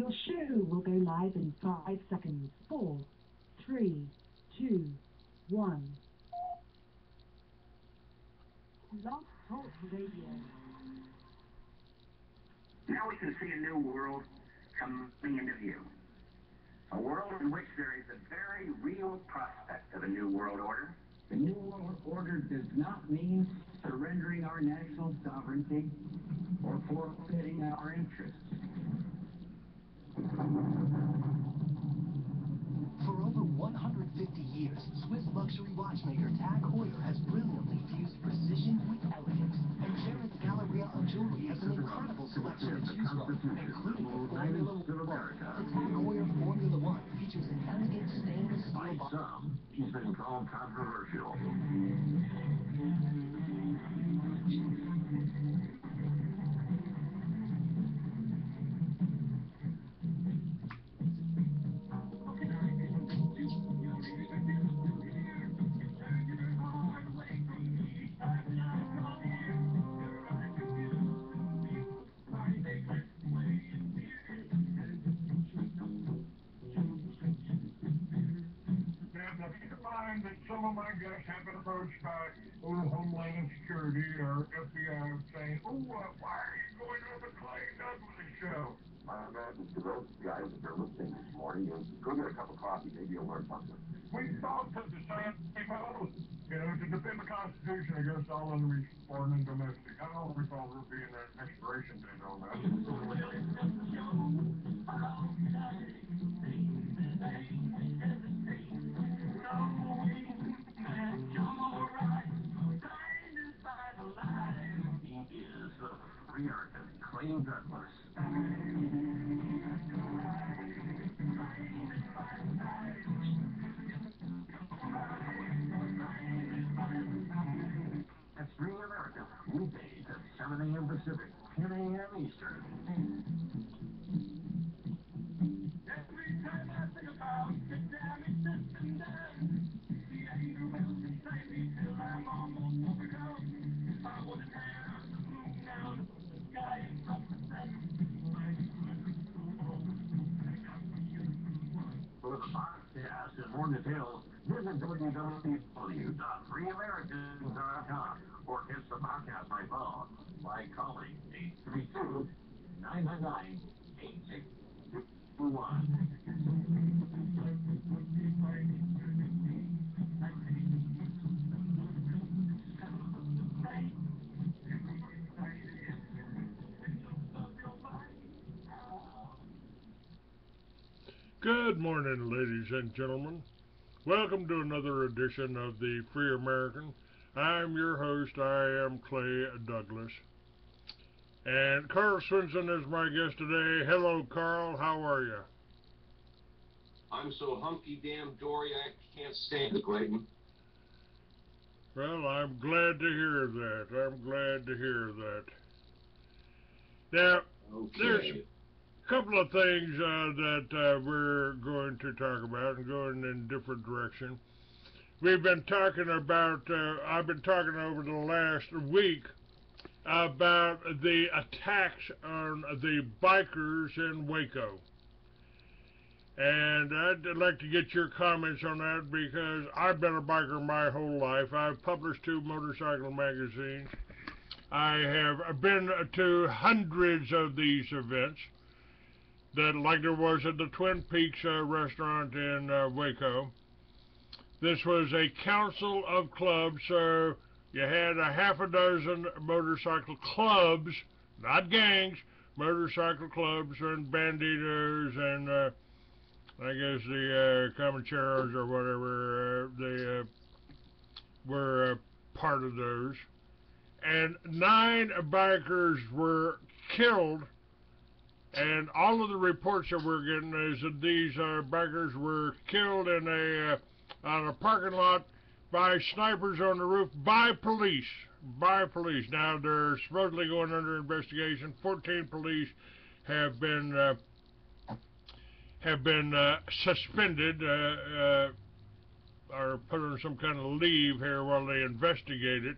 Your show will go live in 5 seconds. 4, 3, 2, 1. Love Talk Radio. Now we can see a new world coming into view. A world in which there is a very real prospect of a new world order. The new world order does not mean surrendering our national sovereignty or forfeiting our interests. For over 150 years, Swiss luxury watchmaker Tag Heuer has brilliantly fused precision with elegance. And Jared's Galleria of Jewelry has an incredible selection to choose from, including the Formula One. The Tag Heuer Formula One features an elegant stainless steel By some, he's been called controversial. That some of my guests have been approached by Homeland Security or FBI saying, why are you going on the Clay Douglas show? I imagine to those guys that are listening this morning, you go get a cup of coffee, maybe you'll learn something. We thought that the same people, to defend the Constitution against all enemies, foreign and domestic. I don't recall there being an expiration date on that. He is the free American, Clay Douglas. That's Free America, weekdays at 7 a.m. Pacific, 10 a.m. Eastern. Every time I think about the damage that's been done, the anger will sustain me till I'm almost overcome. If I wouldn't have the moon out of the sky from the sun. For the podcast and more details, visit www.freeamericans.com or catch the podcast by phone by calling 832-999-8621. Good morning, ladies and gentlemen. Welcome to another edition of the Free American. I'm your host. I am Clay Douglas. And Carl Swenssen is my guest today. Hello, Carl. How are you? I'm so hunky-damn-dory I can't stand it, Clayton. Well, I'm glad to hear that. I'm glad to hear that. Now, there's a couple of things that we're going to talk about and going in different direction. We've been talking about, I've been talking over the last week about the attacks on the bikers in Waco. And I'd like to get your comments on that because I've been a biker my whole life. I've published 2 motorcycle magazines. I have been to hundreds of these events, that like there was at the Twin Peaks restaurant in Waco. This was a council of clubs, so you had a half a dozen motorcycle clubs, not gangs, motorcycle clubs and banditos and I guess the Comancheros or whatever, they were part of those. And 9 bikers were killed, and all of the reports that we're getting is that these bikers were killed in on a parking lot by snipers on the roof by police. Now they're supposedly going under investigation. 14 police have been suspended or put on some kind of leave here while they investigate it.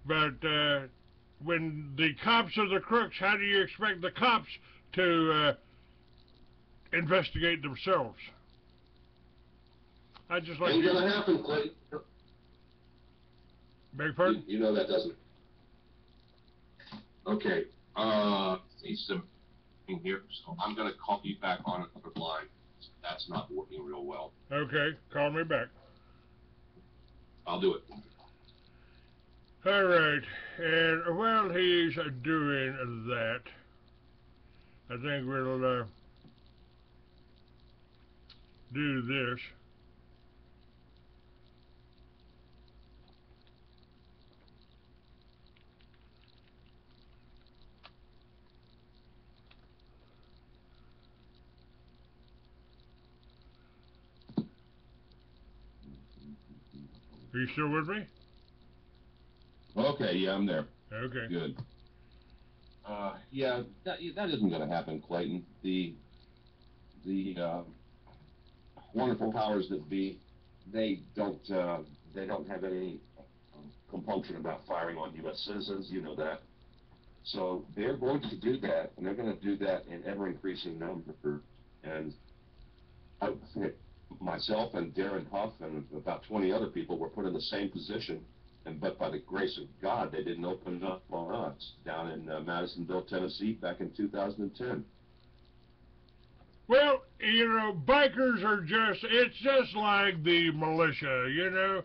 But when the cops are the crooks, how do you expect the cops to investigate themselves. I just like Ain't to... gonna happen, Clayton. Beg pardon? You know that doesn't. Okay. See some in here, so I'm gonna call you back on another line. That's not working real well. Okay, call me back. I'll do it. All right, and while he's doing that, I think we'll do this. Are you still with me? Okay, yeah, I'm there. Okay. Good. Yeah, that isn't going to happen, Clayton. The wonderful powers that be, they don't have any compunction about firing on U.S. citizens. You know that. So they're going to do that, and they're going to do that in ever-increasing numbers. And myself and Darren Huff and about 20 other people were put in the same position. But by the grace of God, they didn't open up on us down in Madisonville, Tennessee, back in 2010. Well, you know, bikers are it's just like the militia, you know.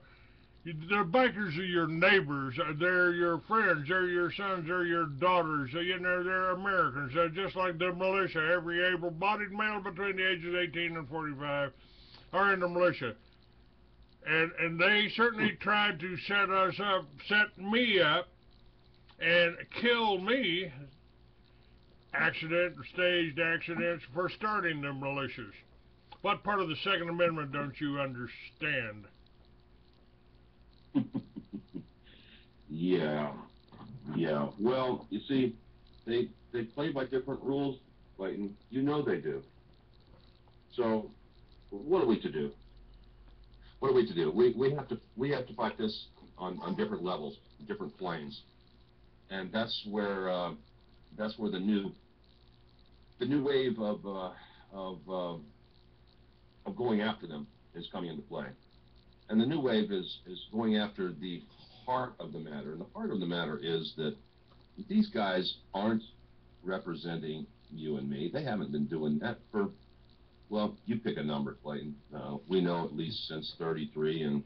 The bikers are your neighbors, they're your friends, they're your sons, they're your daughters, you know, they're Americans. They're just like the militia. Every able-bodied male between the ages of 18 and 45 are in the militia. And they certainly tried to set me up, and kill me, staged accidents for starting the militias. What part of the Second Amendment don't you understand? Yeah. Well, you see, they play by different rules, Clayton. You know they do. So, what are we to do? What are we to do? We have to fight this on different levels, different planes, and that's where the new wave of going after them is coming into play, and the new wave is going after the heart of the matter, and the heart of the matter is that these guys aren't representing you and me. They haven't been doing that for, well, you pick a number, Clayton. We know at least since 33, and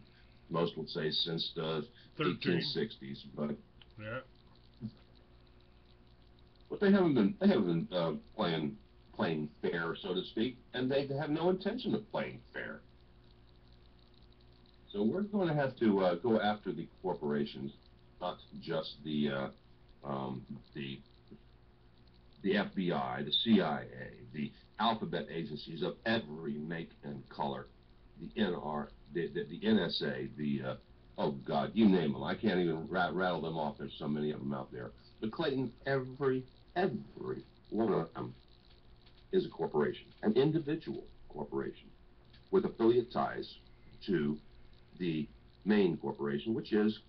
most would say since the 1860s. But yeah, but they haven't been playing fair, so to speak, and they have no intention of playing fair. So we're going to have to go after the corporations, not just the FBI, the CIA, the alphabet agencies of every make and color, the NSA, oh God, you name them. I can't even rattle them off. There's so many of them out there. But Clayton, every one of them is a corporation, an individual corporation, with affiliate ties to the main corporation, which is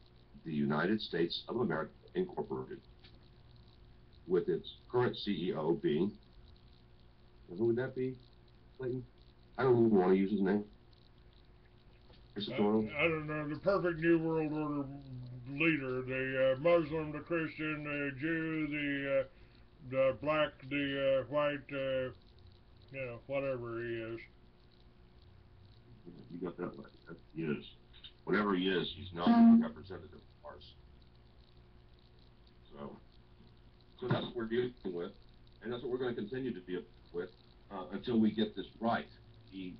the United States of America Incorporated, with its current CEO being, who would that be, Clayton? I don't even want to use his name. I don't know, the perfect New World Order leader, the Muslim, the Christian, the Jew, the black, the white, you know, whatever he is. You got that right. He is. Whatever he is, he's not a representative of ours. So that's what we're dealing with, and that's what we're going to continue to deal with until we get this right. The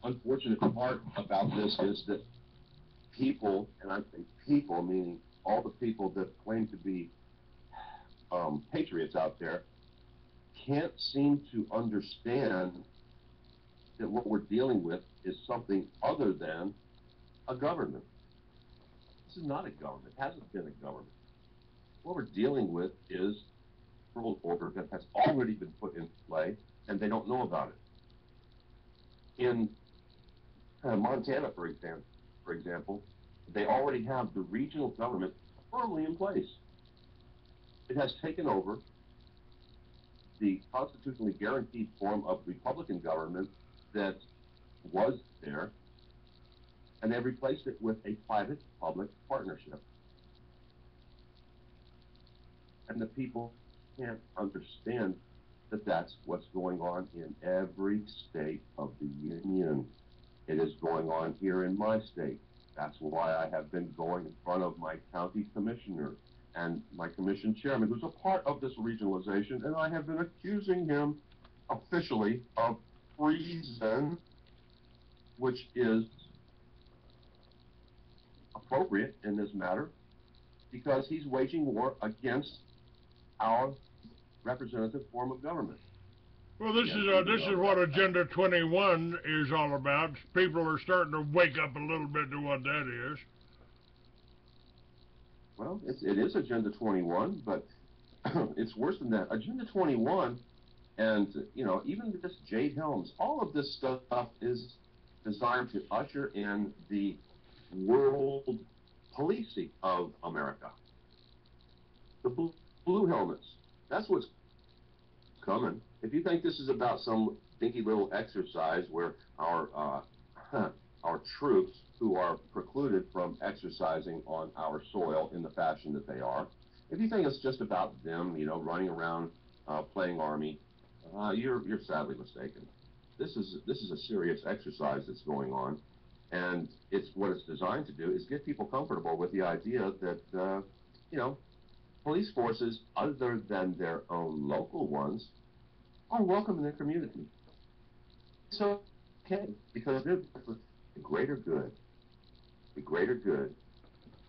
unfortunate part about this is that people, and I say people, meaning all the people that claim to be patriots out there, can't seem to understand that what we're dealing with is something other than a government. This is not a government. It hasn't been a government. What we're dealing with is a world order that has already been put in play, and they don't know about it. In Montana, for example, they already have the regional government firmly in place. It has taken over the constitutionally guaranteed form of Republican government that was there, and they replaced it with a private-public partnership. And the people can't understand that that's what's going on in every state of the union. It is going on here in my state. That's why I have been going in front of my county commissioner and my commission chairman, who's a part of this regionalization, and I have been accusing him officially of treason, which is appropriate in this matter, because he's waging war against our representative form of government. Well, this is what Agenda 21 is all about. People are starting to wake up a little bit to what that is. Well, it is Agenda 21, but it's worse than that. Agenda 21, and even this Jade Helms, all of this stuff is designed to usher in the world policing of America. The blue helmets. That's what's coming. If you think this is about some dinky little exercise where our troops who are precluded from exercising on our soil in the fashion that they are, if you think it's just about them, running around playing army, you're sadly mistaken. This is a serious exercise that's going on, and what it's designed to do is get people comfortable with the idea that police forces other than their own local ones are welcome in their community. So, okay, because they're for the greater good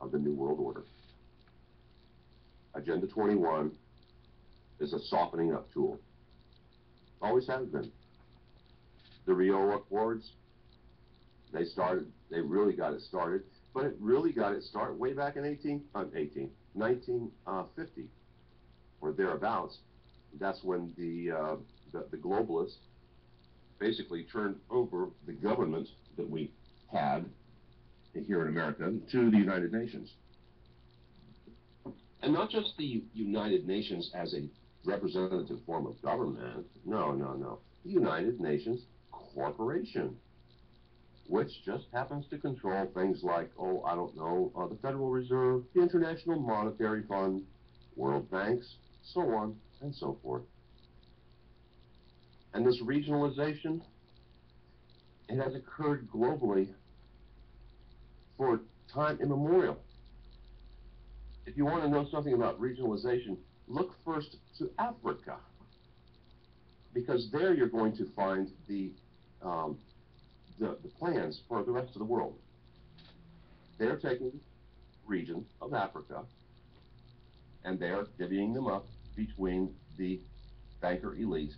of the New World Order. Agenda 21 is a softening up tool. Always has been. The Rio Accords, they really got it started, but it really got it started way back in 1950 or thereabouts. That's when the globalists basically turned over the government that we had here in America to the United Nations. And not just the United Nations as a representative form of government. No. The United Nations Corporation, which just happens to control things like, the Federal Reserve, the International Monetary Fund, World Banks, so on and so forth. And this regionalization, it has occurred globally for time immemorial. If you want to know something about regionalization, look first to Africa, because there you're going to find the plans for the rest of the world. They're taking regions of Africa and they're divvying them up between the banker elite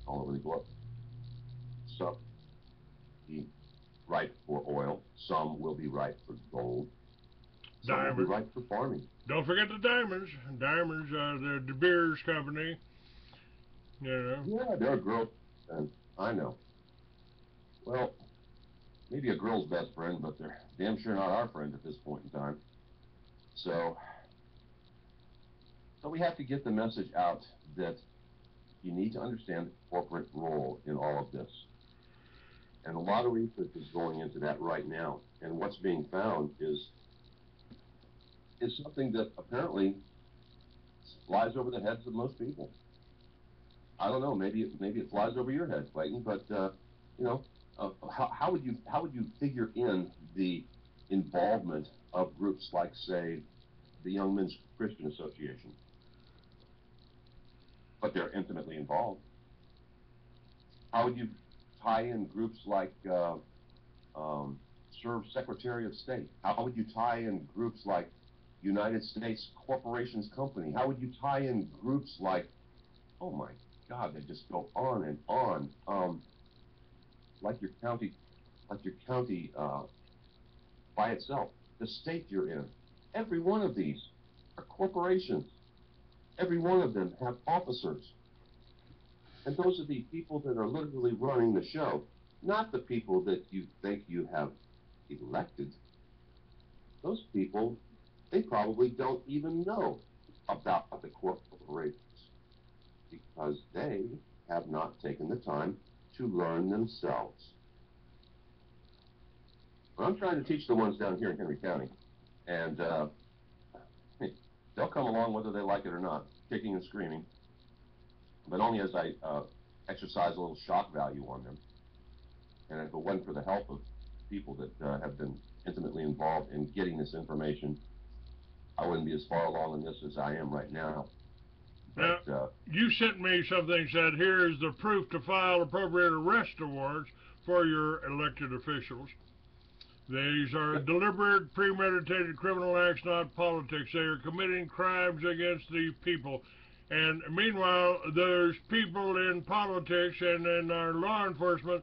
all over the globe. Some will be ripe for oil, some will be ripe for gold, some will be ripe for farming. Don't forget the diamonds. Diamonds, the De Beers company. Yeah, they're a girl, and I know. Well, maybe a girl's best friend, but they're damn sure not our friend at this point in time. So we have to get the message out that you need to understand the corporate role in all of this. And a lot of research is going into that right now. And what's being found is something that apparently flies over the heads of most people. I don't know, maybe it flies over your head, Clayton, but how would you figure in the involvement of groups like, say, the Young Men's Christian Association? But they're intimately involved. How would you tie in groups like Serve Secretary of State? How would you tie in groups like United States Corporations Company? How would you tie in groups like, oh my God, they just go on and on, like your county by itself, the state you're in. Every one of these are corporations. Every one of them have officers. And those are the people that are literally running the show, not the people that you think you have elected. Those people, they probably don't even know about the corporations, because they have not taken the time to learn themselves. Well, I'm trying to teach the ones down here in Henry County, and they'll come along whether they like it or not, kicking and screaming, but only as I exercise a little shock value on them. And if it wasn't for the help of people that have been intimately involved in getting this information, I wouldn't be as far along in this as I am right now. But, now, you sent me something said, here is the proof to file appropriate arrest awards for your elected officials. These are deliberate, premeditated criminal acts, not politics. They are committing crimes against the people. And meanwhile, those people in politics and in our law enforcement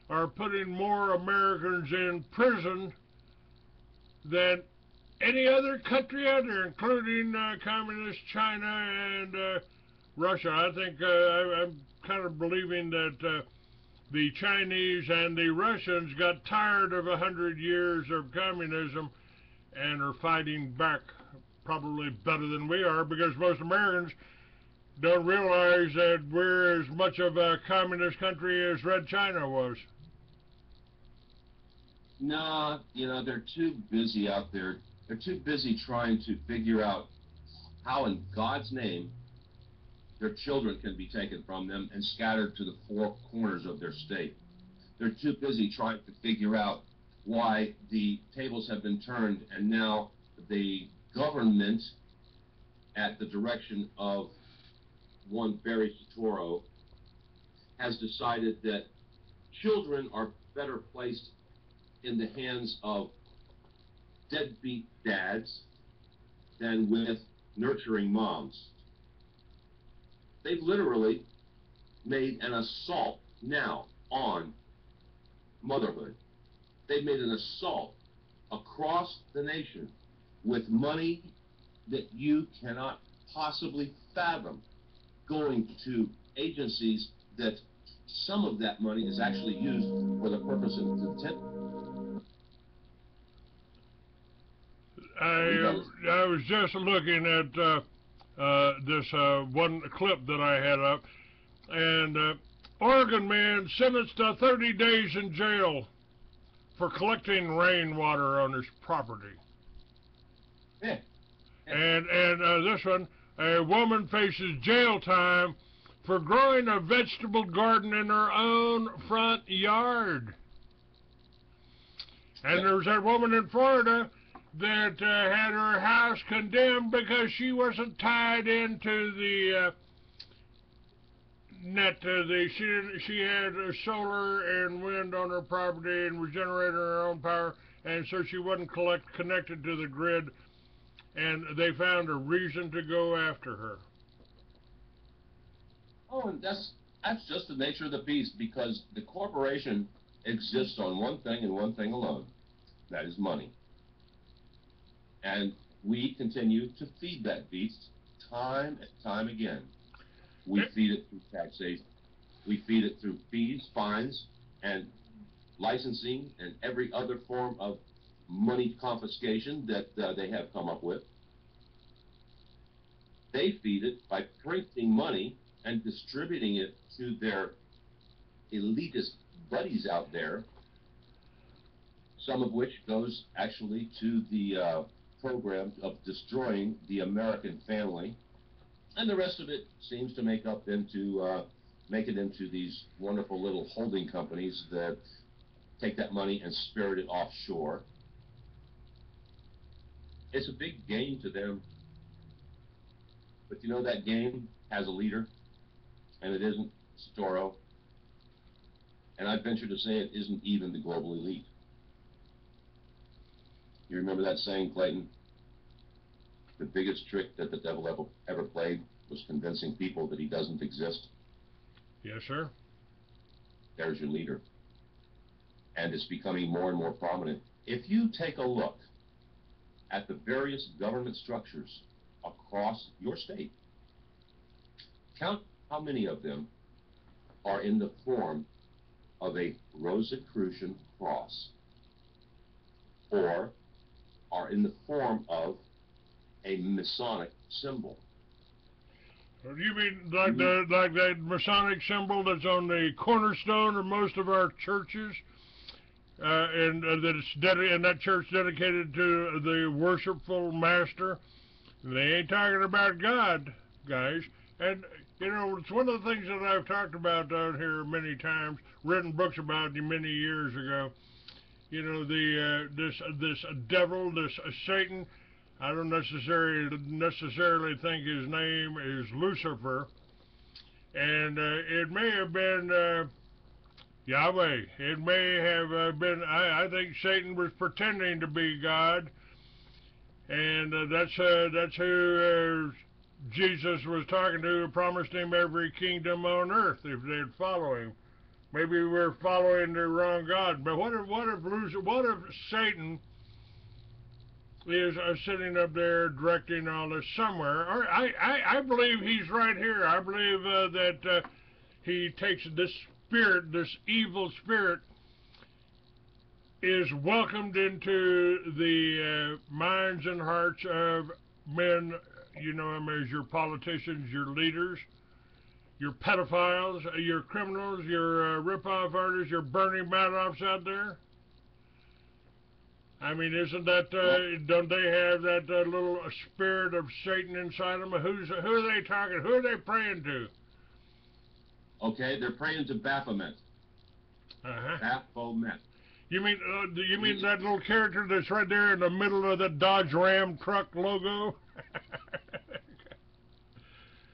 are putting more Americans in prison than any other country out there, including communist China and Russia. I think I'm kind of believing that the Chinese and the Russians got tired of 100 years of communism and are fighting back probably better than we are, because most Americans don't realize that we're as much of a communist country as Red China was. No, you know, they're too busy out there. They're too busy trying to figure out how in God's name their children can be taken from them and scattered to the four corners of their state. They're too busy trying to figure out why the tables have been turned and now the government, at the direction of one Barry Soetoro, has decided that children are better placed in the hands of deadbeat dads than with nurturing moms. They've literally made an assault now on motherhood. They've made an assault across the nation with money that you cannot possibly fathom, going to agencies that some of that money is actually used for the purpose and intent. I was just looking at this one clip that I had up, and Oregon man sentenced to 30 days in jail for collecting rainwater on his property. Yeah. And this one, a woman faces jail time for growing a vegetable garden in her own front yard. And there was that woman in Florida that had her house condemned because she wasn't tied into the net. She had solar and wind on her property and was generating her own power, and so she wasn't connected to the grid, and they found a reason to go after her. Oh, and that's just the nature of the beast, because the corporation exists on one thing and one thing alone. That is money. And we continue to feed that beast time and time again. We feed it through taxation. We feed it through fees, fines, and licensing, and every other form of money confiscation that they have come up with. They feed it by printing money and distributing it to their elitist buddies out there, some of which goes actually to the program of destroying the American family, and the rest of it seems to make it into these wonderful little holding companies that take that money and spirit it offshore. It's a big game to them, but you know, that game has a leader, and it isn't Soetoro, and I venture to say it isn't even the global elite. You remember that saying, Clayton? The biggest trick that the devil ever played was convincing people that he doesn't exist. Yes, sir. There's your leader. And it's becoming more and more prominent. If you take a look at the various government structures across your state, count how many of them are in the form of a Rosicrucian cross, or are in the form of a Masonic symbol. You mean like that Masonic symbol that's on the cornerstone of most of our churches, and that church dedicated to the worshipful master? They ain't talking about God, guys. And you know, it's one of the things that I've talked about down here many times, written books about many years ago. You know, this devil, this Satan. I don't necessarily think his name is Lucifer, and it may have been Yahweh. It may have been. I think Satan was pretending to be God, and that's who Jesus was talking to, who promised him every kingdom on earth if they'd follow him. Maybe we're following the wrong God. But what if Satan is sitting up there directing all this somewhere? Or I believe he's right here. I believe that he takes this spirit, this evil spirit, is welcomed into the minds and hearts of men, you know them as your politicians, your leaders, your pedophiles, your criminals, your rip-off artists, your Bernie Madoffs out there. I mean, isn't that, don't they have that little spirit of Satan inside them? Who are they talking, who are they praying to? Okay, they're praying to Baphomet. Baphomet. You mean that little character that's right there in the middle of the Dodge Ram truck logo?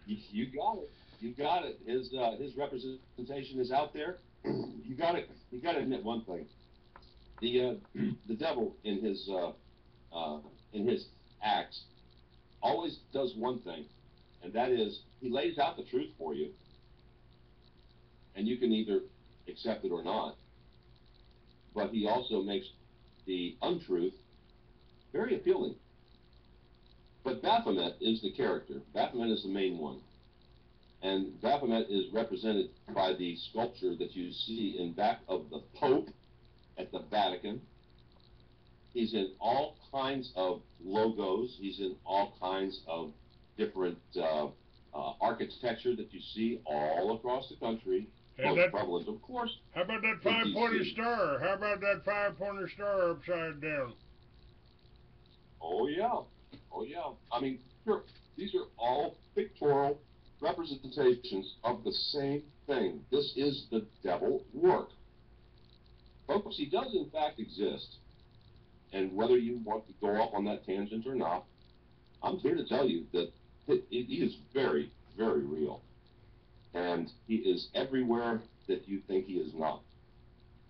You got it. You got it. His representation is out there. You got it. You got to admit one thing. The devil in his acts always does one thing, and that is he lays out the truth for you, and you can either accept it or not. But he also makes the untruth very appealing. But Baphomet is the character. Baphomet is the main one. And Baphomet is represented by the sculpture that you see in back of the Pope at the Vatican. He's in all kinds of logos. He's in all kinds of different architecture that you see all across the country. Most prevalent, of course. How about that five-pointed star? How about that five-pointed star upside down? Oh, yeah. Oh, yeah. I mean, sure, these are all pictorial representations of the same thing. This is the devil work. Folks, he does in fact exist. And whether you want to go off on that tangent or not, I'm here to tell you that he is very, very real. And he is everywhere that you think he is not.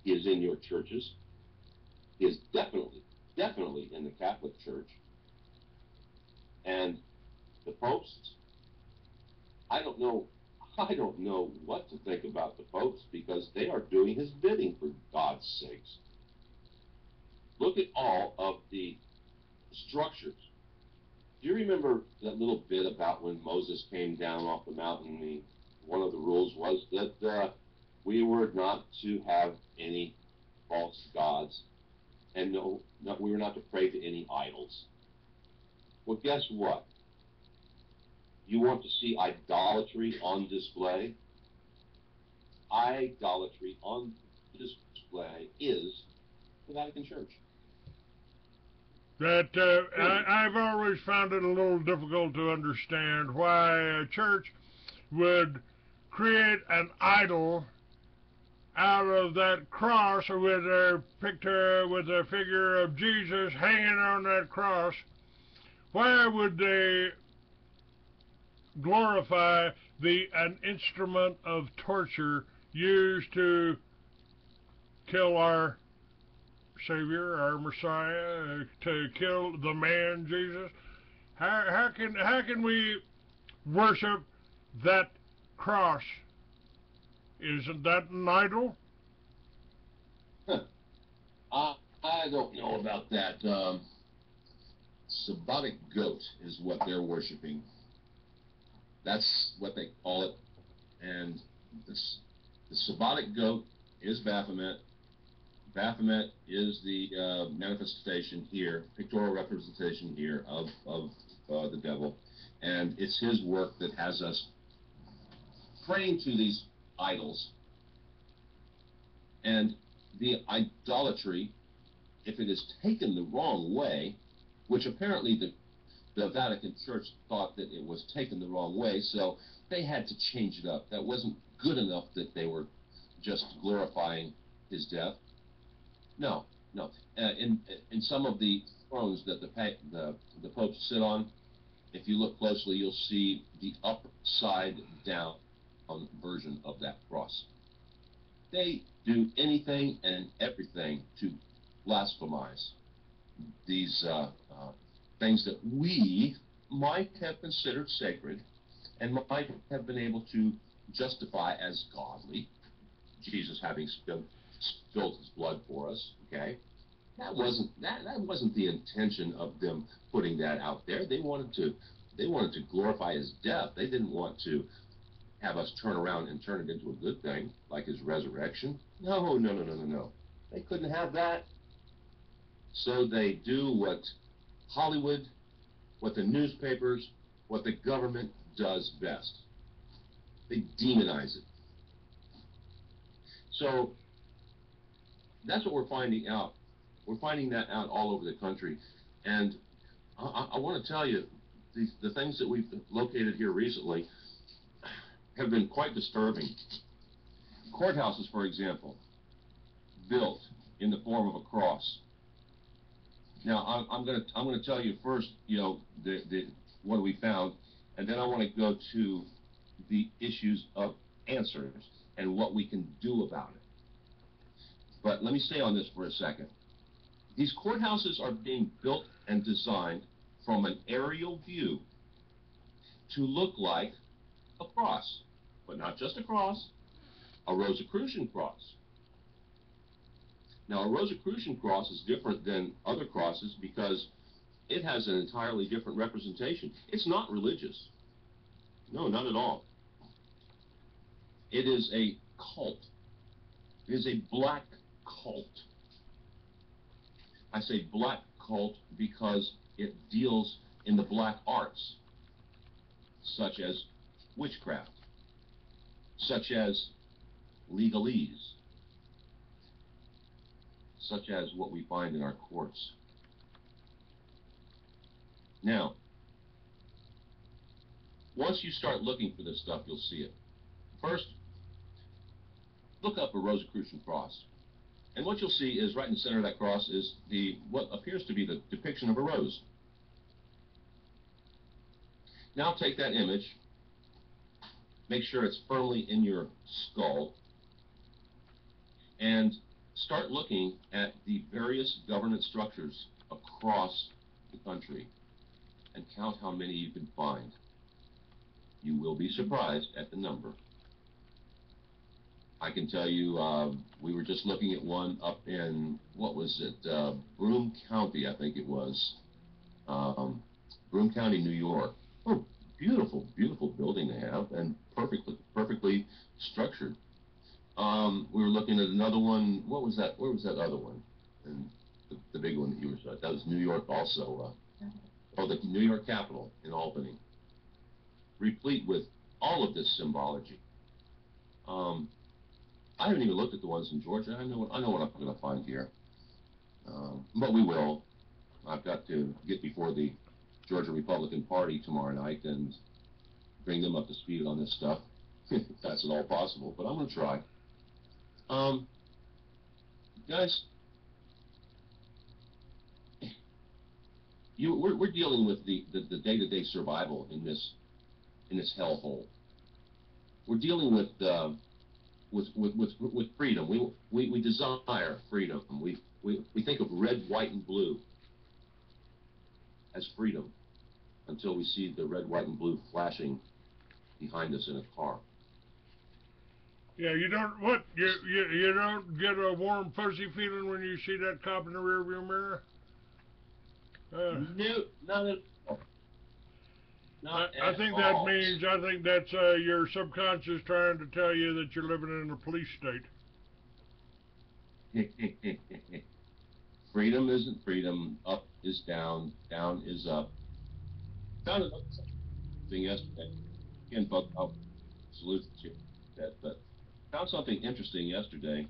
He is in your churches. He is definitely in the Catholic Church. And the popes, I don't know what to think about the popes, because they are doing his bidding, for God's sakes. Look at all of the structures. Do you remember that little bit about when Moses came down off the mountain? One of the rules was that we were not to have any false gods, and we were not to pray to any idols. Well, guess what? You want to see idolatry on display? Idolatry on display is the Vatican Church. I've always found it a little difficult to understand why a church would create an idol out of that cross with a picture, with a figure of Jesus hanging on that cross. Why would they glorify an instrument of torture used to kill our Savior, our Messiah, to kill the man Jesus? How can we worship that cross? Isn't that an idol? I don't know about that. Sabbatic goat is what they're worshiping. That's what they call it. And the Sabbatic goat is Baphomet. Baphomet is the manifestation here, pictorial representation here of the devil, and it's his work that has us praying to these idols. And the idolatry, if it is taken the wrong way, which apparently the Vatican Church thought that it was taken the wrong way, so they had to change it up. That wasn't good enough that they were just glorifying his death. No. In some of the thrones that the popes sit on, if you look closely, you'll see the upside down version of that cross. They do anything and everything to blasphemize these things that we might have considered sacred and might have been able to justify as godly. Jesus having spilled his blood for us, okay? That wasn't the intention of them putting that out there. They wanted to glorify his death. They didn't want to have us turn around and turn it into a good thing, like his resurrection. No. They couldn't have that. So they do what Hollywood, what the newspapers, what the government does best. They demonize it. So that's what we're finding out. We're finding that out all over the country. And I want to tell you, the things that we've located here recently have been quite disturbing. Courthouses, for example, built in the form of a cross. Now, I'm going to tell you first, what we found, and then I want to go to the issues of answers and what we can do about it. But let me stay on this for a second. These courthouses are being built and designed from an aerial view to look like a cross, but not just a cross, a Rosicrucian cross. Now, a Rosicrucian cross is different than other crosses because it has an entirely different representation. It's not religious. No, not at all. It is a cult. It is a black cult. I say black cult because it deals in the black arts, such as witchcraft, such as legalese, such as what we find in our courts. Now, once you start looking for this stuff, you'll see it. First, look up a Rosicrucian cross. And what you'll see is right in the center of that cross is what appears to be the depiction of a rose. Now take that image, make sure it's firmly in your skull, and start looking at the various governance structures across the country and count how many you can find. You will be surprised at the number. I can tell you, we were just looking at one up in, what was it, Broome County, I think it was. Broome County, New York. Oh, beautiful, beautiful building they have, and perfectly structured. We were looking at another one. What was that? Where was that other one? And the big one that you were, that was New York also. The New York Capitol in Albany. Replete with all of this symbology. I haven't even looked at the ones in Georgia. I know what I'm going to find here. But we will. I've got to get before the Georgia Republican Party tomorrow night and bring them up to speed on this stuff, if that's at all possible. But I'm going to try. Guys, we're dealing with the day-to-day survival in this hellhole. We're dealing with freedom. We desire freedom. We think of red, white, and blue as freedom until we see the red, white, and blue flashing behind us in a car. Yeah, you don't you don't get a warm, fuzzy feeling when you see that cop in the rearview mirror? No, not at all. I think that means, I think that's your subconscious trying to tell you that you're living in a police state. Freedom isn't freedom. Up is down. Down is up. Found another thing yesterday. Again, folks, I'll salute you, but found something interesting yesterday,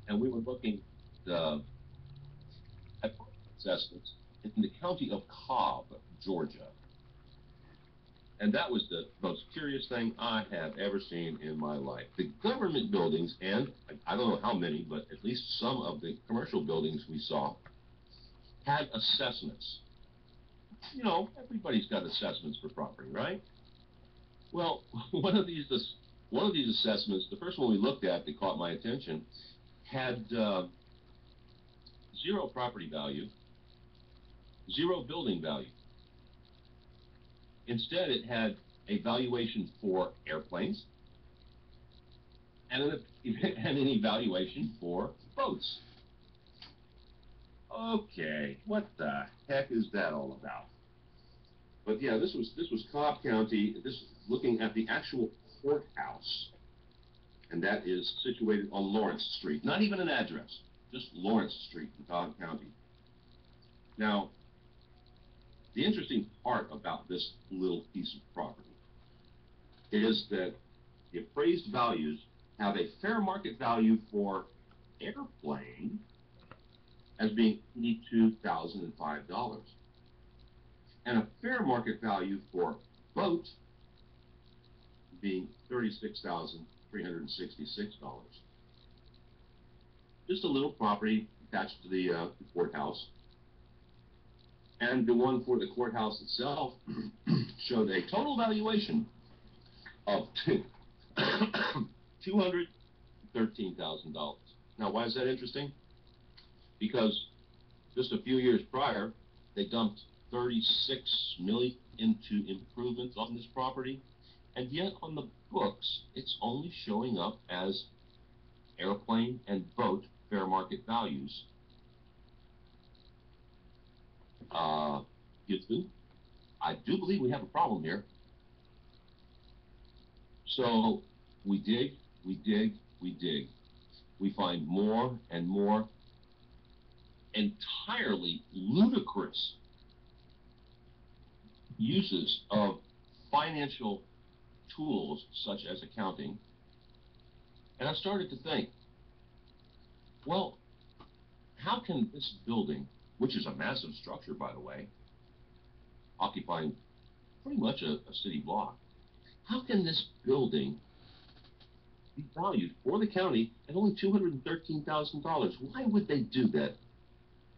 and we were looking at assessments in the county of Cobb, Georgia. And that was the most curious thing I have ever seen in my life. The government buildings, and I don't know how many, but at least some of the commercial buildings we saw, had assessments. You know, everybody's got assessments for property, right? Well, one of these assessments, the first one we looked at that caught my attention, had zero property value, zero building value. Instead, it had a valuation for airplanes and an evaluation for boats. Okay, what the heck is that all about? But yeah, this was Cobb County. This is looking at the actual courthouse, and that is situated on Lawrence Street. Not even an address, just Lawrence Street in Cobb County. Now, the interesting part about this little piece of property is that the appraised values have a fair market value for airplane as being $82,005, and a fair market value for boat being $36,366. Just a little property attached to the courthouse. And the one for the courthouse itself showed a total valuation of $213,000. Now, why is that interesting? Because just a few years prior, they dumped $36 million into improvements on this property, and yet on the books, it's only showing up as airplane and boat fair market values. Houston, I do believe we have a problem here. So we dig, we dig, we dig. We find more and more entirely ludicrous uses of financial tools such as accounting. And I started to think, well, how can this building, which is a massive structure, by the way, occupying pretty much a city block, how can this building be valued for the county at only $213,000? Why would they do that?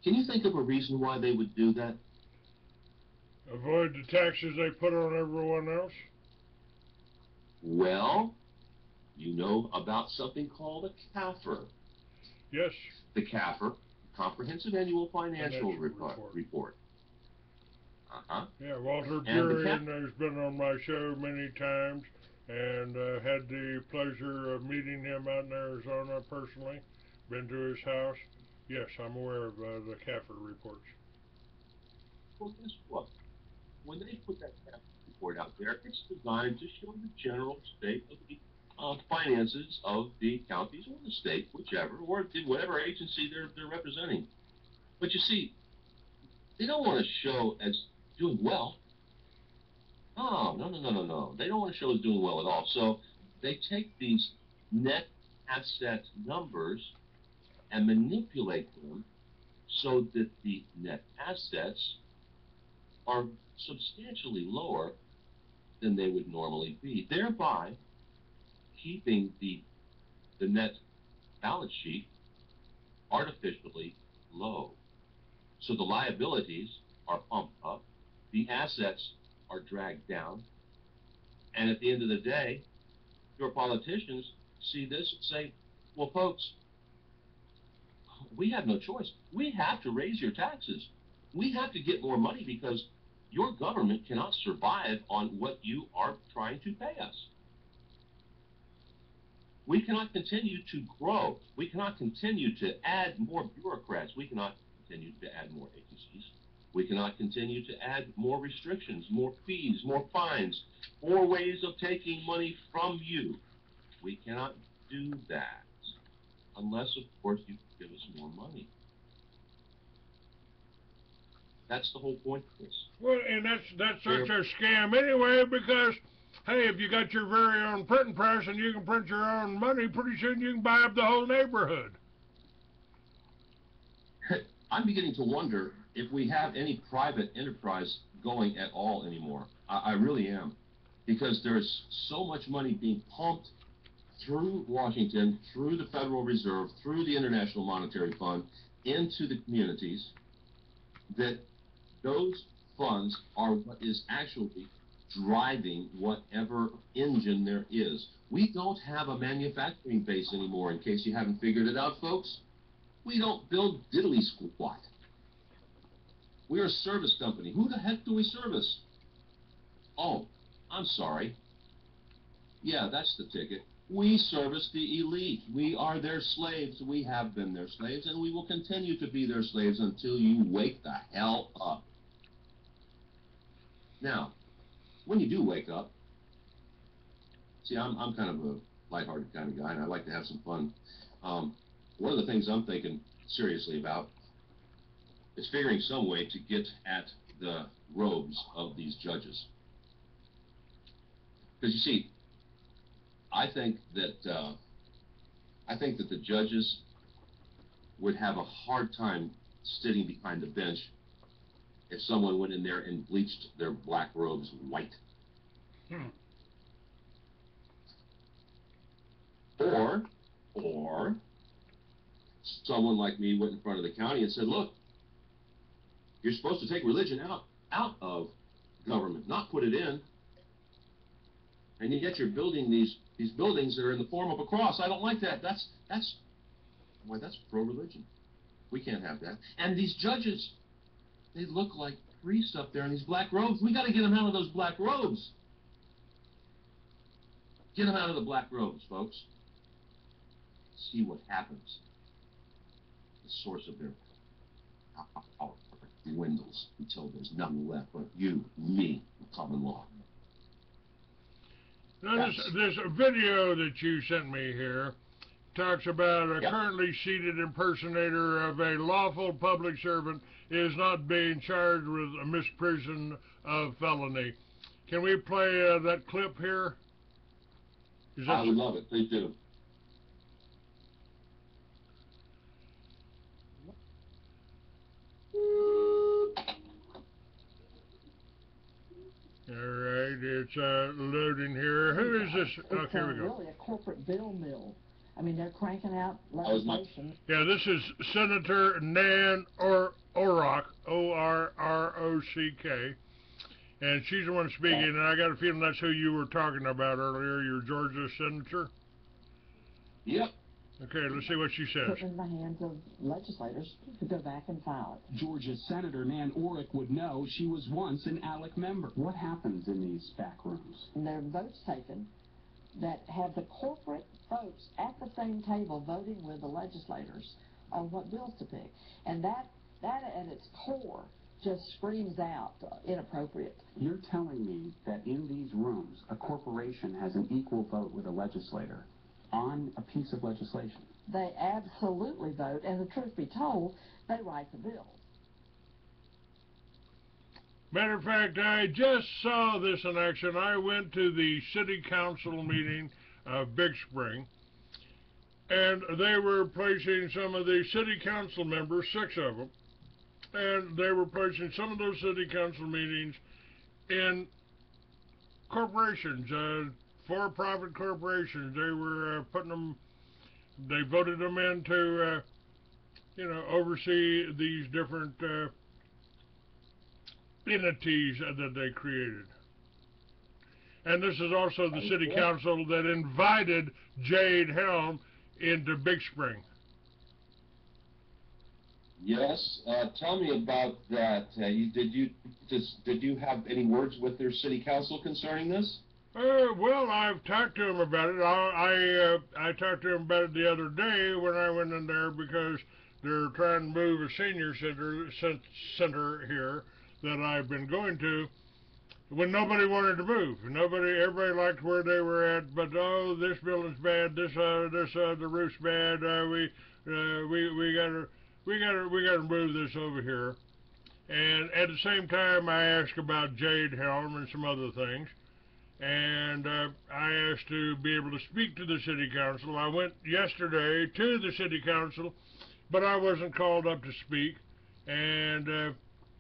Can you think of a reason why they would do that? Avoid the taxes they put on everyone else? Well, you know about something called a CAFR. Yes. The CAFR, Comprehensive Annual Financial Report. Yeah, Walter Burien has been on my show many times, and had the pleasure of meeting him out in Arizona personally. Been to his house. Yes, I'm aware of the CAFR reports. Well, guess what? When they put that CAFR report out there, it's designed to show the general state of the finances of the counties or the state, whichever, or whatever agency they're representing. But you see, they don't want to show as doing well. No. They don't want to show as doing well at all. So they take these net asset numbers and manipulate them so that the net assets are substantially lower than they would normally be, thereby keeping the net balance sheet artificially low. So the liabilities are pumped up, the assets are dragged down, and at the end of the day, your politicians see this and say, well, folks, we have no choice. We have to raise your taxes. We have to get more money because your government cannot survive on what you are trying to pay us. We cannot continue to grow. We cannot continue to add more bureaucrats. We cannot continue to add more agencies. We cannot continue to add more restrictions, more fees, more fines, more ways of taking money from you. We cannot do that unless, of course, you give us more money. That's the whole point of this. Well, and that's such a scam anyway, because hey, if you got your very own printing press and you can print your own money, pretty soon you can buy up the whole neighborhood. I'm beginning to wonder if we have any private enterprise going at all anymore. I really am, because there's so much money being pumped through Washington, through the Federal Reserve, through the International Monetary Fund, into the communities, that those funds are what is actually driving whatever engine there is. We don't have a manufacturing base anymore, in case you haven't figured it out, folks. We don't build diddly squat. We're a service company. Who the heck do we service? Oh, I'm sorry. Yeah, that's the ticket. We service the elite. We are their slaves. We have been their slaves, and we will continue to be their slaves until you wake the hell up. Now, when you do wake up, see, I'm kind of a lighthearted kind of guy, and I like to have some fun. One of the things I'm thinking seriously about is figuring some way to get at the robes of these judges. Because you see, I think that the judges would have a hard time sitting behind the bench if someone went in there and bleached their black robes white. Or someone like me went in front of the county and said, look, you're supposed to take religion out of government, not put it in. And yet you're building these buildings that are in the form of a cross. I don't like that. That's pro-religion. We can't have that. And these judges, they look like priests up there in these black robes. We got to get them out of those black robes. Get them out of the black robes, folks. See what happens. The source of their power dwindles until there's nothing left but you, me, and common law. Now, this video that you sent me here talks about a currently seated impersonator of a lawful public servant is not being charged with a misprision of felony. Can we play that clip here? I would love it. Please do. All right, it's loading here. Who is this? It's here we go. Really a corporate bill mill. I mean, they're cranking out legislation. Yeah, this is Senator Nan Orrock, O-R-R-O-C-K, and she's the one speaking, and I got a feeling that's who you were talking about earlier, your Georgia senator. Yep. Okay, let's see what she says. Put in the hands of legislators to go back and file it. Georgia Senator Nan Orrock would know. She was once an ALEC member. What happens in these back rooms? And there are votes taken that have the corporate folks at the same table voting with the legislators on what bills to pick. And that at its core just screams out inappropriate. You're telling me that in these rooms, a corporation has an equal vote with a legislator on a piece of legislation? They absolutely vote, and the truth be told, they write the bills. Matter of fact, I just saw this in action. I went to the city council meeting of Big Spring, and they were placing some of the city council members, 6 of them, and they were placing some of those city council meetings in corporations, for-profit corporations. They were putting them, they voted them in to, oversee these different entities that they created. And this is also the city council that invited Jade Helm into Big Spring. Yes, tell me about that. Did you have any words with their city council concerning this? Well, I've talked to them about it. I talked to them about it the other day when I went in there, because they're trying to move a senior center here that I've been going to, when nobody wanted to move. Everybody liked where they were at, but oh, this building's bad, the roof's bad. We gotta move this over here. And at the same time, I asked about Jade Helm and some other things. And I asked to be able to speak to the city council. I went yesterday to the city council, but I wasn't called up to speak, and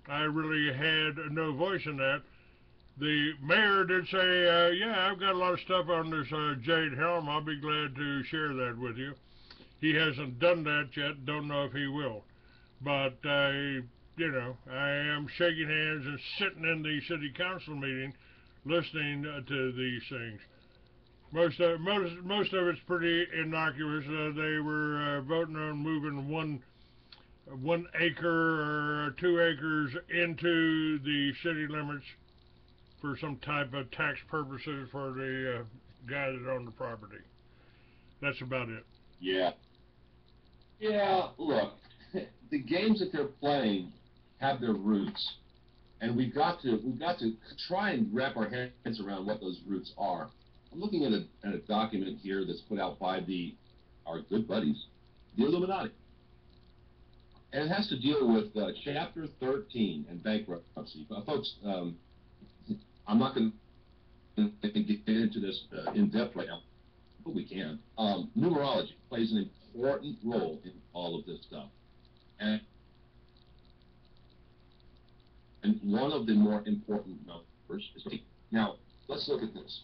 I really had no voice in that. The mayor did say, yeah, I've got a lot of stuff on this Jade Helm. I'll be glad to share that with you. He hasn't done that yet. Don't know if he will. But I am shaking hands and sitting in the city council meeting listening to these things. Most of it's pretty innocuous. They were voting on moving one acre or 2 acres into the city limits for some type of tax purposes for the guy that owned the property. That's about it. Yeah. Yeah, look, the games that they're playing have their roots. And we've got to try and wrap our heads around what those roots are. I'm looking at a document here that's put out by our good buddies, the Illuminati. And it has to deal with Chapter 13 and bankruptcy. Folks, I'm not going to get into this in depth right now, but we can. Numerology plays an important role in all of this stuff. And one of the more important numbers is 13. Now, let's look at this.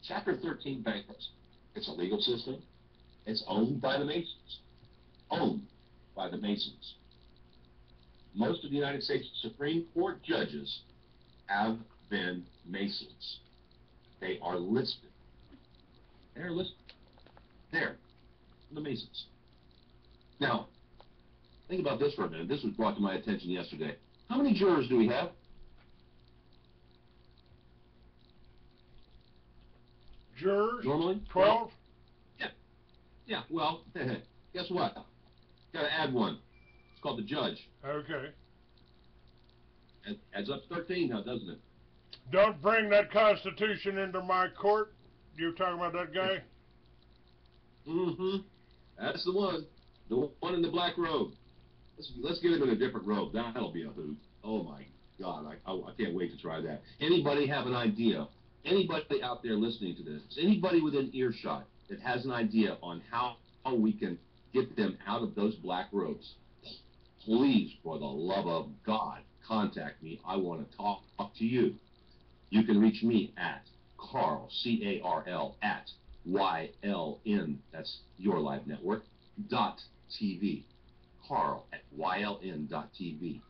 Chapter 13 bankruptcy. It's a legal system. It's owned by the Masons. Owned by the Masons. Most of the United States Supreme Court judges have been Masons. They are listed. They're listed. There. The Masons. Now, think about this for a minute. This was brought to my attention yesterday. How many jurors do we have? Jurors? Normally? 12? Yeah. Yeah, well, guess what? Got to add one. It's called the judge. Okay. Adds up to 13 now, doesn't it? Don't bring that Constitution into my court. You talking about that guy? Mm-hmm. That's the one. The one in the black robe. Let's get him in a different robe. That'll be a hoot. Oh, my God. I can't wait to try that. Anybody have an idea? Anybody out there listening to this? Anybody within earshot that has an idea on how we can get them out of those black robes? Please, for the love of God, contact me. I want to talk to you. You can reach me at Carl, C-A-R-L, at Y-L-N, that's Your Live Network, .TV. Carl at YLN.TV.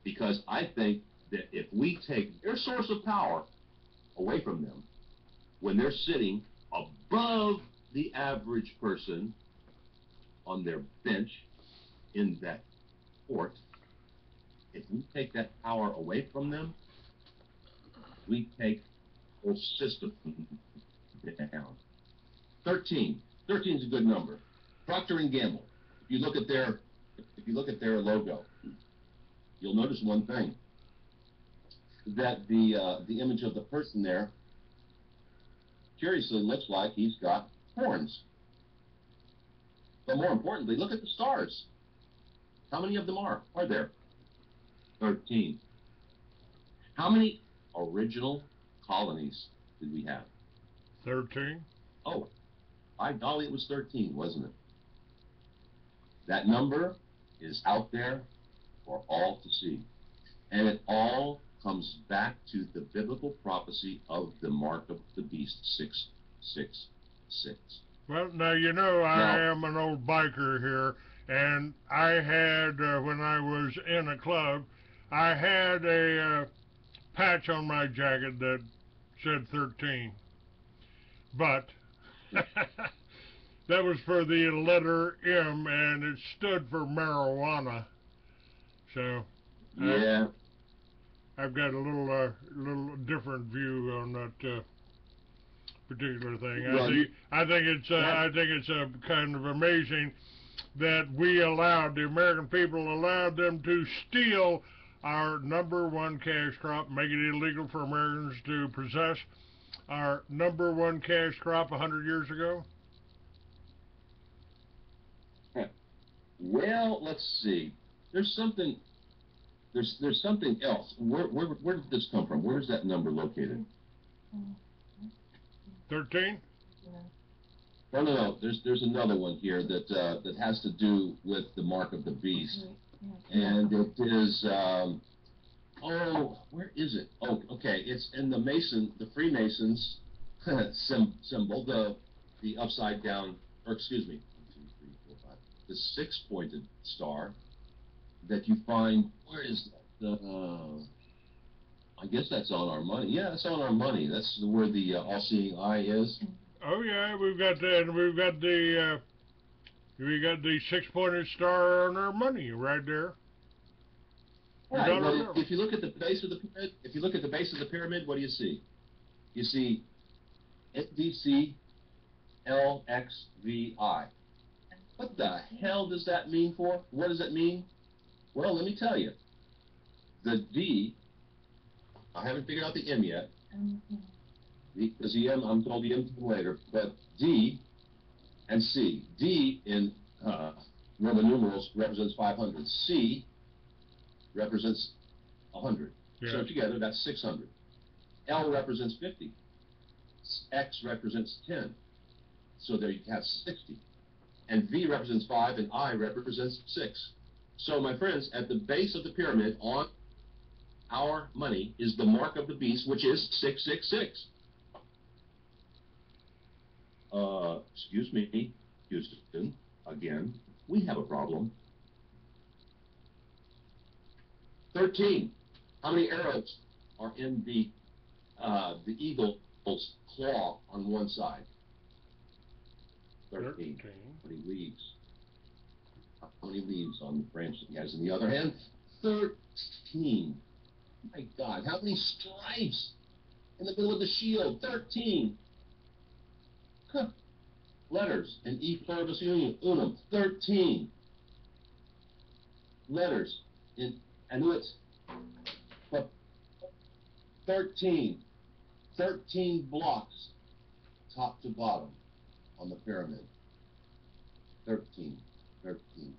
Because I think that if we take their source of power away from them, when they're sitting above the average person on their bench in that court, if we take that power away from them, we take the whole system down. 13. 13 is a good number. Procter & Gamble. If you look at their logo, you'll notice one thing, that the image of the person there curiously looks like he's got horns. But more importantly, look at the stars. How many of them are there? 13. How many original colonies did we have? 13. Oh, by golly, it was 13, wasn't it? That number is out there for all to see. And it all comes back to the biblical prophecy of the mark of the beast, 666. Well, now, I am an old biker here, and I had, when I was in a club, I had a patch on my jacket that said 13. But that was for the letter M, and it stood for marijuana. So yeah, I've got a little different view on that particular thing. Well, I think it's kind of amazing that the American people allowed them to steal our #1 cash crop, make it illegal for Americans to possess our #1 cash crop 100 years ago. Well, let's see. There's something there's something else. Where did this come from? Where is that number located? 13? No. There's another one here that that has to do with the mark of the beast, and it is where is it? Oh, okay, it's in the Freemasons symbol, the upside down, or excuse me, 1, 2, 3, 4, 5, the 6-pointed star that you find. Where is that? I guess that's on our money. Yeah, it's on our money. That's where the all-seeing eye is. Oh yeah, we got the 6-pointed star on our money right there. Right, but if you look at the base of the pyramid, what do you see? You see NDC LXVI. What the hell does that mean for? What does it mean? Well, let me tell you. The D, I haven't figured out the M yet. Because the M, I'm told the M later, but D and C. D in Roman numerals represents 500. C represents 100. Yeah. So together, that's 600. L represents 50. X represents 10. So there you have 60. And V represents 5, and I represents 6. So, my friends, at the base of the pyramid on our money is the mark of the beast, which is 666. Excuse me, Houston, again, we have a problem. 13. How many arrows are in the eagle's claw on one side? 13. How many leaves? How many leaves on the branch that he has in the other hand? 13. My God, how many stripes in the middle of the shield? 13. Huh. Letters in E pluribus unum. 13. Letters in Anuit. 13. 13 blocks, top to bottom, on the pyramid. 13. 13.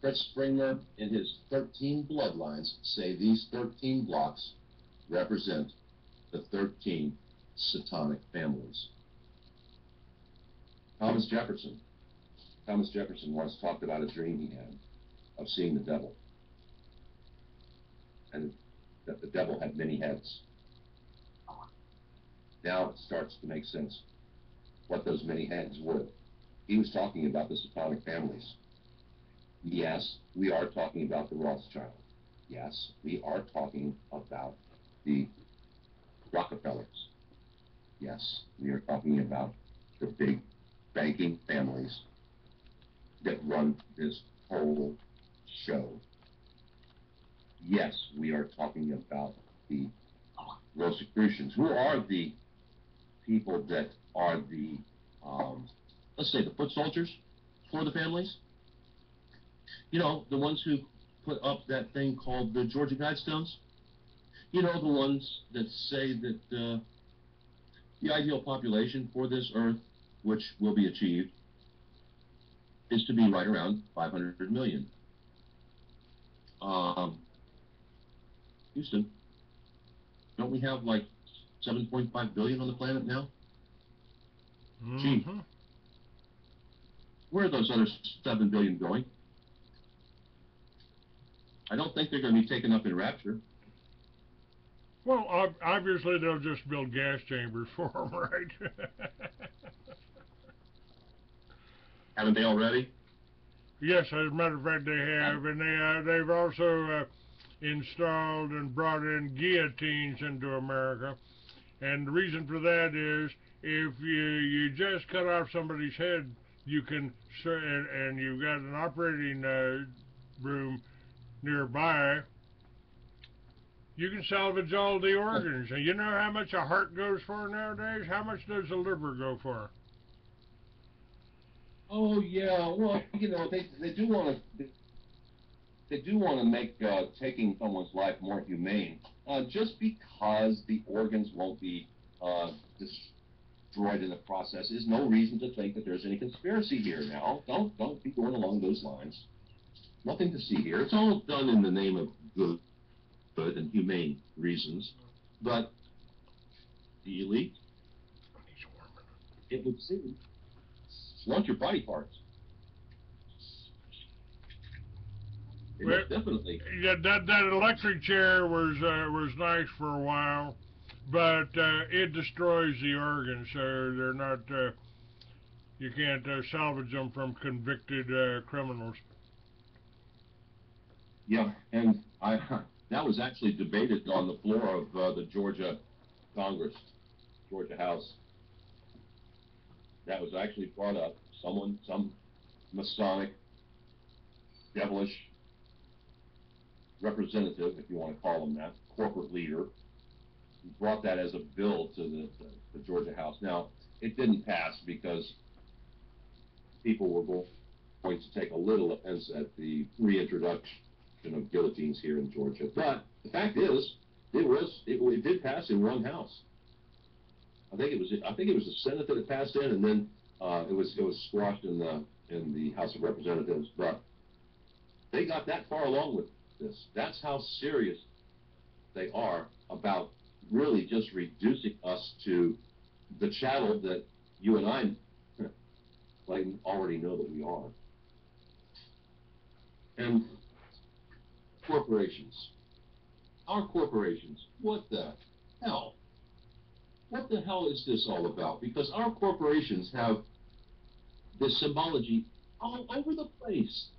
Fritz Springer, in his 13 bloodlines, say these 13 blocks represent the 13 satanic families. Thomas Jefferson once talked about a dream he had of seeing the devil, and that the devil had many heads. Now it starts to make sense what those many heads were. He was talking about the satanic families. Yes, we are talking about the Rothschild. Yes, we are talking about the Rockefellers. Yes, we are talking about the big banking families that run this whole show. Yes, we are talking about the Rosicrucians, who are the people that are the, let's say, the foot soldiers for the families. You know, the ones who put up that thing called the Georgia Guidestones. You know, the ones that say that the ideal population for this earth, which will be achieved, is to be right around 500 million. Houston, don't we have like 7.5 billion on the planet now? Gee, where are those other 7 billion going? I don't think they're going to be taken up in rapture. Well, obviously they'll just build gas chambers for them, right? Haven't they already? Yes, as a matter of fact, they have, and they've also installed and brought in guillotines into America. And the reason for that is if you just cut off somebody's head, you can, and you've got an operating room nearby, you can salvage all the organs. And you know how much a heart goes for nowadays? How much does a liver go for? Oh yeah, well, you know, they do want to make taking someone's life more humane. Just because the organs won't be destroyed in the process is no reason to think that there's any conspiracy here. Now, don't be going along those lines. Nothing to see here. It's all done in the name of good and humane reasons, but the elite, it would seem, want your body parts. They most definitely. Yeah, that electric chair was nice for a while, but it destroys the organs, so they're not. You can't salvage them from convicted criminals. Yeah, and that was actually debated on the floor of the Georgia Congress, Georgia House. That was actually brought up. Some Masonic, devilish representative, if you want to call him that, corporate leader, brought that as a bill to the Georgia House. Now, it didn't pass because people were going to take a little offense at the reintroduction of guillotines here in Georgia. But the fact is, it did pass in one house. I think it was the Senate that it passed in, and then it was squashed in the House of Representatives. But they got that far along with this. That's how serious they are about really just reducing us to the chattel that you and I already know that we are. And corporations. Our corporations. What the hell? What the hell is this all about? Because our corporations have this symbology all over the place.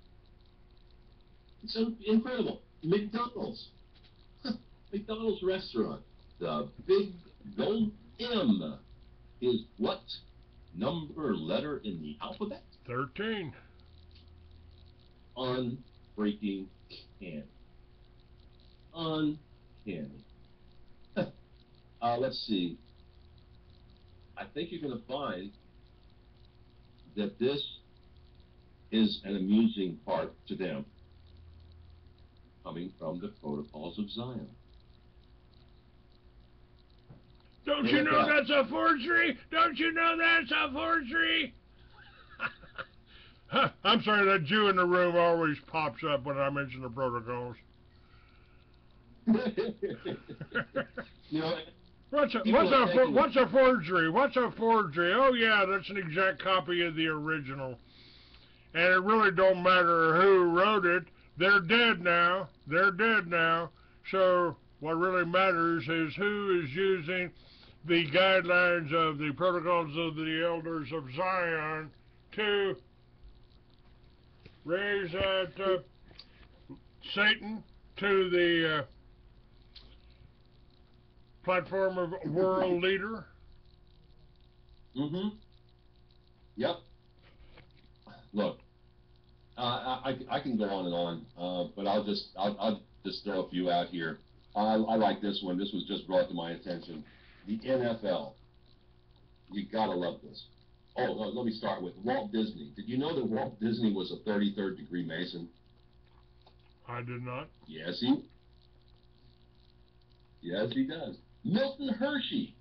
It's incredible. McDonald's. McDonald's restaurant. The big gold M is what number letter in the alphabet? 13. Unfreaking canny. Uncanny. Let's see. I think you're going to find that this is an amusing part to them, coming from the Protocols of Zion. Don't you know that's a forgery? Don't you know that's a forgery? I'm sorry, that Jew in the room always pops up when I mention the Protocols. You know, what's a forgery? What's a forgery? Oh yeah, that's an exact copy of the original. And it really don't matter who wrote it. They're dead now. They're dead now. So what really matters is who is using the guidelines of the Protocols of the Elders of Zion to raise Satan to the platform of world leader. Mm-hmm. Yep. Look, I can go on and on, but I'll just throw a few out here. I like this one. This was just brought to my attention. The NFL. You gotta love this. Oh, let me start with Walt Disney. Did you know that Walt Disney was a 33rd degree Mason? I did not. Yes, he does. Milton Hershey,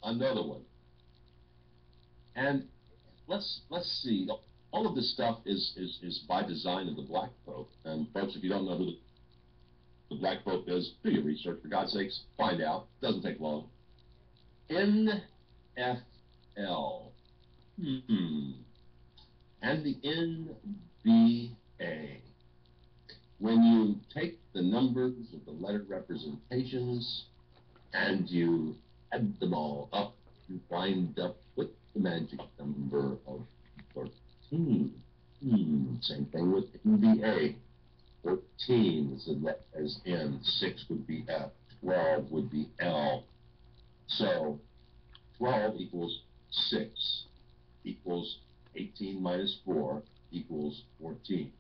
another one. And let's see. All of this stuff is by design of the Black Pope. And folks, if you don't know who the Black Pope is, do your research, for God's sakes. Find out. Doesn't take long. NFL. And the NBA. When you take the numbers of the letter representations and you add them all up, you wind up with the magic number of 13. Same thing with NBA. 14 as N, 6 would be F, 12 would be L. So 12 equals 6 equals 18 minus 4 equals 14.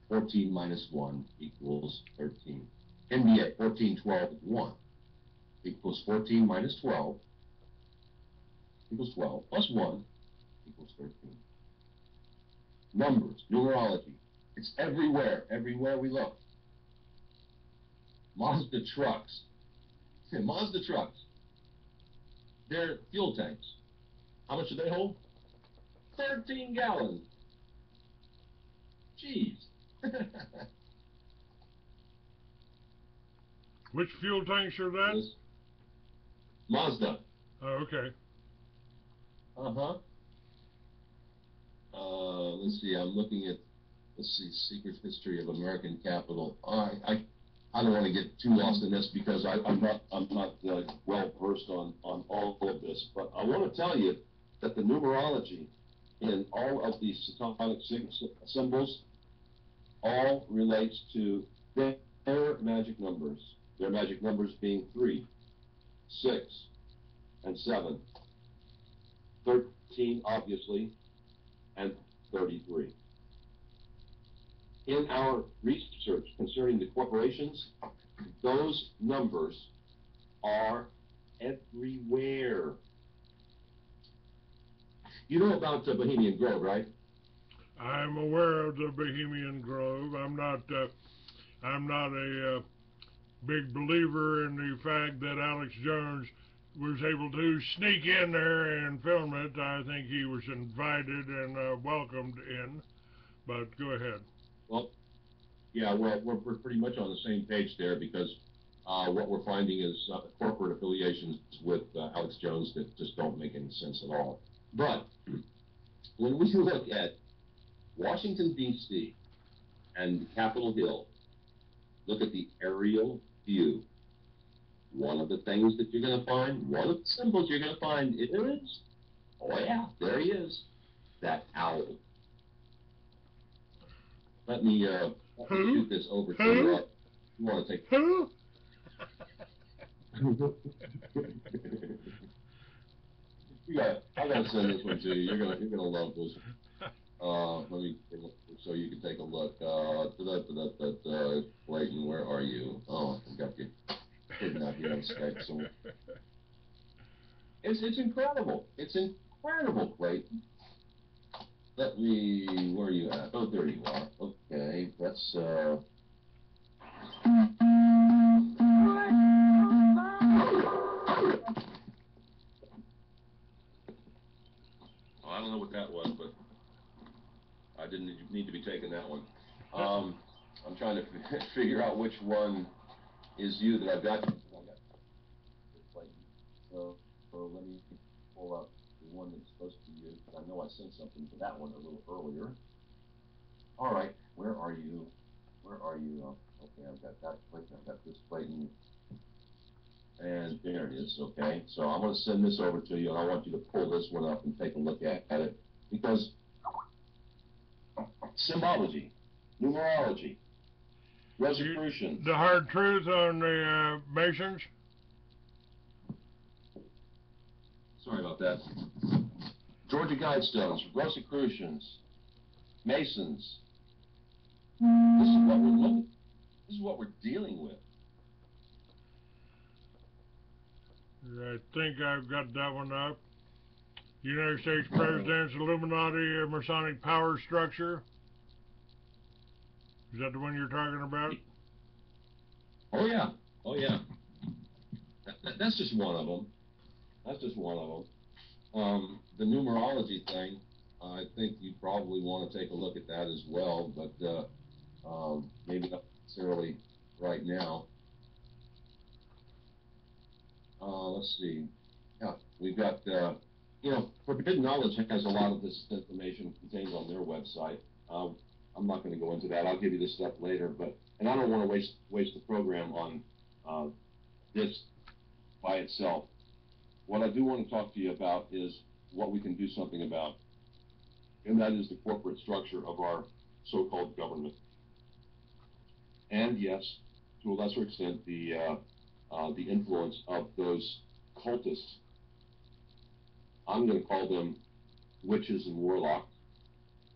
14 minus 1 equals 13. NBA 14, 12, 1 equals 14 minus 12 equals 12 plus 1 equals 13. Numbers, numerology, it's everywhere we look. Mazda trucks. Mazda trucks. They're fuel tanks. How much do they hold? 13 gallons. Jeez. Which fuel tanks are that? Mazda. Oh, okay. Uh-huh. Let's see, I'm looking at, Secret History of American Capital. I don't want to get too lost in this because I'm not well versed on all of this, but I want to tell you that the numerology in all of these Satanic symbols all relates to their magic numbers. Their magic numbers being 3, 6, and 7, 13 obviously, and 33. In our research concerning the corporations, those numbers are everywhere. You know about the Bohemian Grove, right? I'm aware of the Bohemian Grove. I'm not a big believer in the fact that Alex Jones was able to sneak in there and film it. I think he was invited and welcomed in. But go ahead. Well, yeah, well, we're pretty much on the same page there because what we're finding is corporate affiliations with Alex Jones that just don't make any sense at all. But when we look at Washington, D.C. and Capitol Hill, look at the aerial view. One of the things that you're going to find, one of the symbols you're going to find is, oh yeah, there he is, that owl. Let me shoot this over to you. You want to take... Who? I gotta send this one to you. You're gonna love this. Let me, so you can take a look. Clayton, where are you? Oh, I got you hidden out here on Skype somewhere. It's incredible. It's incredible, Clayton. Let me, where are you at? Oh, there you are. Okay, that's I don't know what that was, but I didn't need to be taking that one. I'm trying to figure out which one is you that I've got. So let me pull up the one that's supposed to be you. I know I sent something to that one a little earlier. All right, where are you? Where are you? Okay, I've got that Clayton. I've got this Clayton. And there it is, okay? So I'm going to send this over to you, and I want you to pull this one up and take a look at it. Because symbology, numerology, Rosicrucians. The hard truth on the Masons? Sorry about that. Georgia Guidestones, Rosicrucians, Masons. This is what we're looking. This is what we're dealing with. I think I've got that one up. United States President's Illuminati Masonic power structure. Is that the one you're talking about? Oh yeah, oh yeah. That's just one of them. That's just one of them. The numerology thing, I think you probably want to take a look at that as well, but maybe not necessarily right now. Let's see. Yeah, we've got, you know, Forbidden Knowledge has a lot of this information contained on their website. I'm not going to go into that. I'll give you this stuff later, and I don't want to waste the program on this by itself. What I do want to talk to you about is what we can do something about, and that is the corporate structure of our so-called government. And yes, to a lesser extent, the influence of those cultists. I'm going to call them witches and warlocks,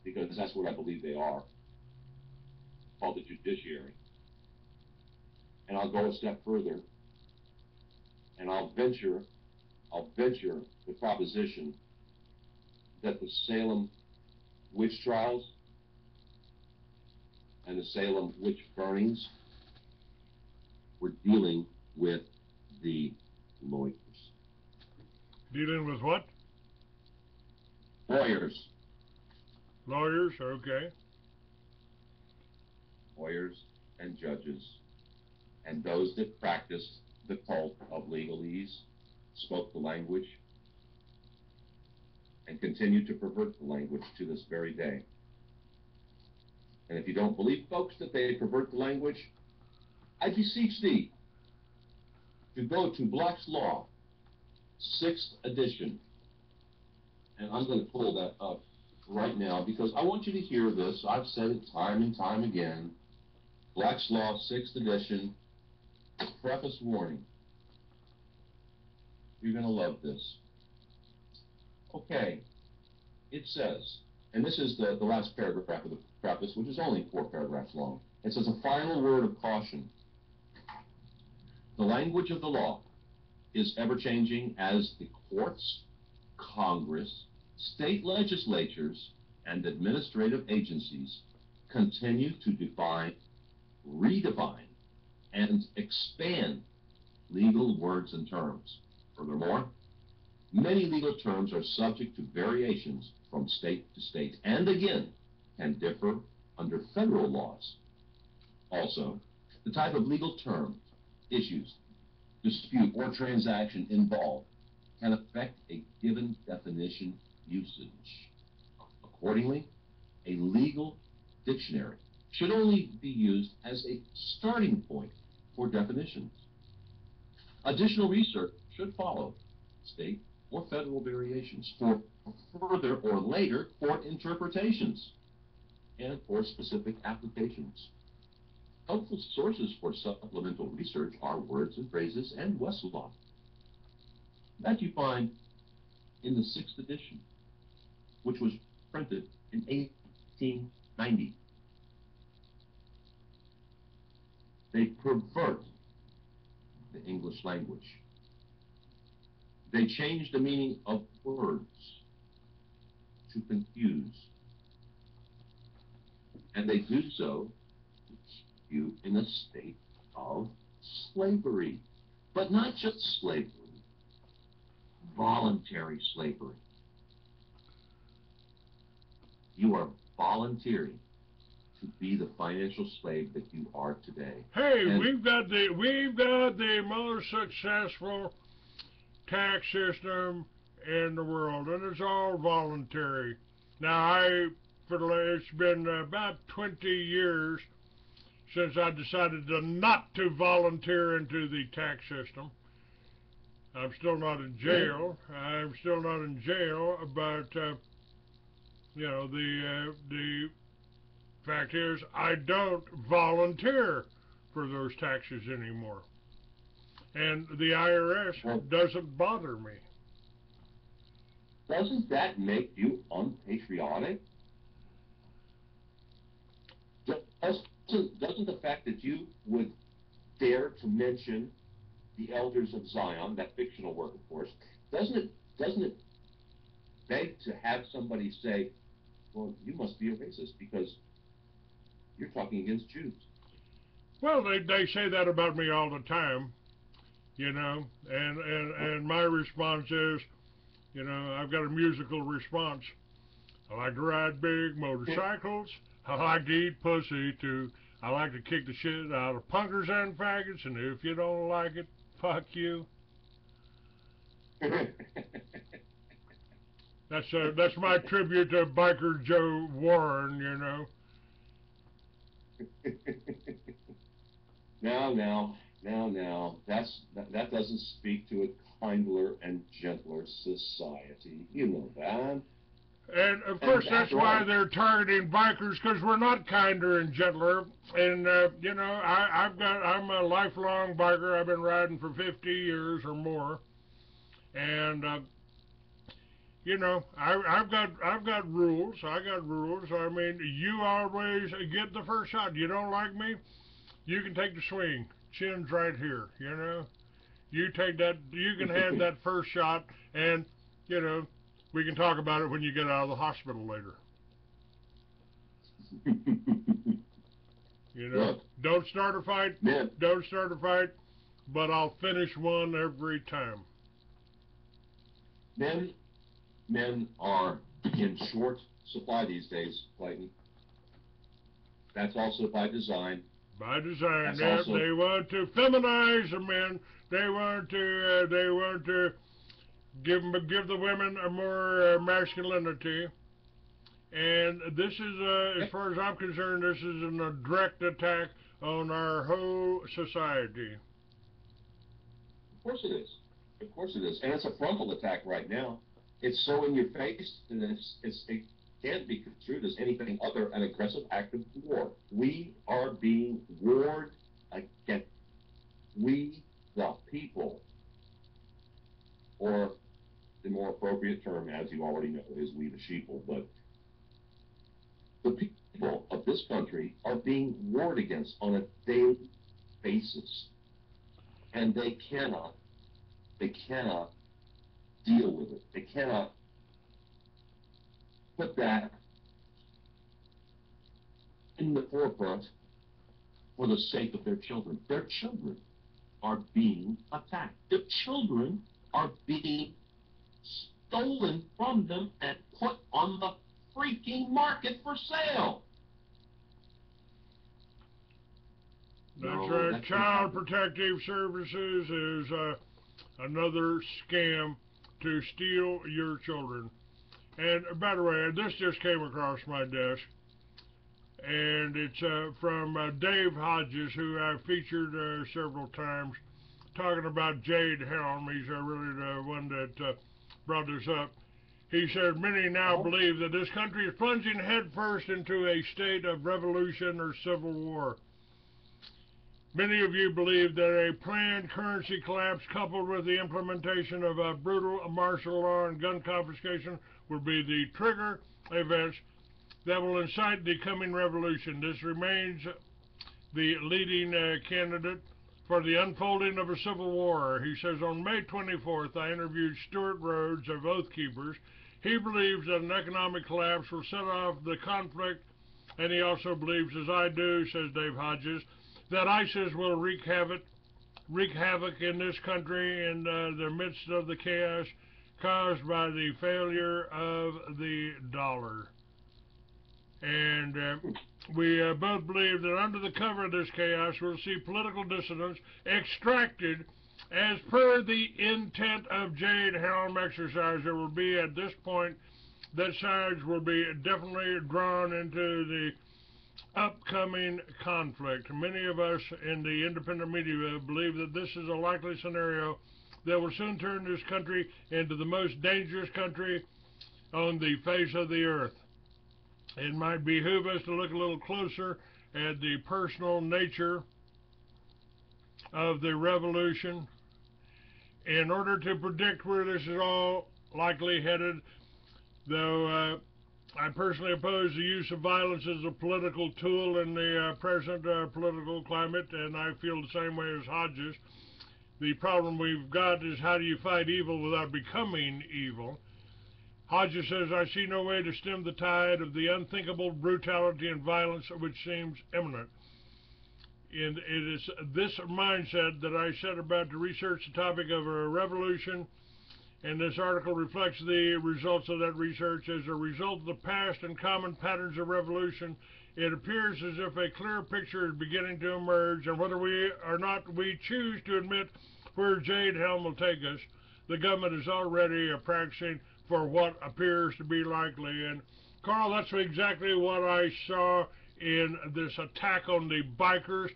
because that's what I believe they are, called the judiciary. And I'll go a step further, and I'll venture the proposition that the Salem witch trials and the Salem witch burnings were dealing with the lawyers. Dealing with what? Lawyers. Lawyers, okay. Lawyers and judges. and those that practiced the cult of legalese, spoke the language, and continue to pervert the language to this very day. And if you don't believe, folks, that they pervert the language, I beseech thee to go to Black's Law, 6th edition. And I'm going to pull that up right now because I want you to hear this. I've said it time and time again. Black's Law, 6th edition, preface warning. You're going to love this. Okay, it says, and this is the last paragraph of the preface, which is only 4 paragraphs long. It says, a final word of caution. The language of the law is ever-changing as the courts, Congress, state legislatures, and administrative agencies continue to define, redefine, and expand legal words and terms. Furthermore, many legal terms are subject to variations from state to state, and again, can differ under federal laws. Also, the type of legal term, issues, dispute, or transaction involved can affect a given definition usage. Accordingly, a legal dictionary should only be used as a starting point for definitions. Additional research should follow state or federal variations for further or later court interpretations and for specific applications. Helpful sources for supplemental research are Words and Phrases and Westlaw. That you find in the 6th edition, which was printed in 1890. They pervert the English language. They change the meaning of words to confuse. And they do so to keep you in a state of slavery. But not just slavery, voluntary slavery. You are volunteering to be the financial slave that you are today. Hey, and we've got the most successful tax system in the world, and it's all voluntary. Now, it's been about 20 years since I decided not to volunteer into the tax system. I'm still not in jail. I'm still not in jail, but you know, the fact is, I don't volunteer for those taxes anymore. And the IRS doesn't bother me. Doesn't that make you unpatriotic? Doesn't the fact that you would dare to mention the Elders of Zion, that fictional work, of course, doesn't it beg to have somebody say, well, you must be a racist because you're talking against Jews? Well, they say that about me all the time, you know, and my response is, you know, I've got a musical response. I like to ride big motorcycles. I like to eat pussy, too. I like to kick the shit out of punkers and faggots, and if you don't like it, fuck you. That's my tribute to Biker Joe Warren, you know. Now, that doesn't speak to a kindler and gentler society. You know that. And of course, that's why they're targeting bikers, because we're not kinder and gentler. And you know, I'm a lifelong biker. I've been riding for 50 years or more, and you know, I've got rules. I got rules. I mean, you always get the first shot. You don't like me, you can take the swing. Chin's right here. You know, you take that. You can have that first shot, and you know, we can talk about it when you get out of the hospital later. You know, Look, don't start a fight. Man. Don't start a fight, but I'll finish one every time. Men are in short supply these days, Clayton. That's also by design. By design, That's also, they want to feminize the men. They want to give the women a more masculinity. And this is, as far as I'm concerned, this is a direct attack on our whole society. Of course it is. Of course it is. And it's a frontal attack right now. It's so in your face, and it can't be construed as anything other than an aggressive act of war. We are being warred against. We, the people, or the more appropriate term, as you already know, is we the sheeple, but the people of this country are being warred against on a daily basis. And they cannot deal with it. They cannot put that in the forefront for the sake of their children. Their children are being attacked. Their children are being stolen from them and put on the freaking market for sale. That's right. Child Protective Services is another scam to steal your children. And by the way, this just came across my desk, and it's from Dave Hodges, who I've featured several times, talking about Jade Helm. He's really the one that brought this up. He said, many now believe that this country is plunging headfirst into a state of revolution or civil war. Many of you believe that a planned currency collapse coupled with the implementation of a brutal martial law and gun confiscation will be the trigger events that will incite the coming revolution. This remains the leading candidate for the unfolding of a civil war. He says, on May 24th, I interviewed Stuart Rhodes of Oath Keepers. He believes that an economic collapse will set off the conflict, and he also believes, as I do, says Dave Hodges, that ISIS will wreak havoc in this country in the midst of the chaos caused by the failure of the dollar. And we both believe that under the cover of this chaos, we'll see political dissidents extracted as per the intent of Jade Helm exercise. There will be, at this point, that sides will be definitely drawn into the upcoming conflict. Many of us in the independent media believe that this is a likely scenario that will soon turn this country into the most dangerous country on the face of the earth. It might behoove us to look a little closer at the personal nature of the revolution in order to predict where this is all likely headed, though I personally oppose the use of violence as a political tool in the present political climate, and I feel the same way as Hodges. The problem we've got is, how do you fight evil without becoming evil? Hodges says, I see no way to stem the tide of the unthinkable brutality and violence which seems imminent. And it is this mindset that I set about to research the topic of a revolution, and this article reflects the results of that research. As a result of the past and common patterns of revolution, it appears as if a clear picture is beginning to emerge, and whether we or not we choose to admit where Jade Helm will take us, the government is already practicing for what appears to be likely. And Carl, that's exactly what I saw in this attack on the bikers.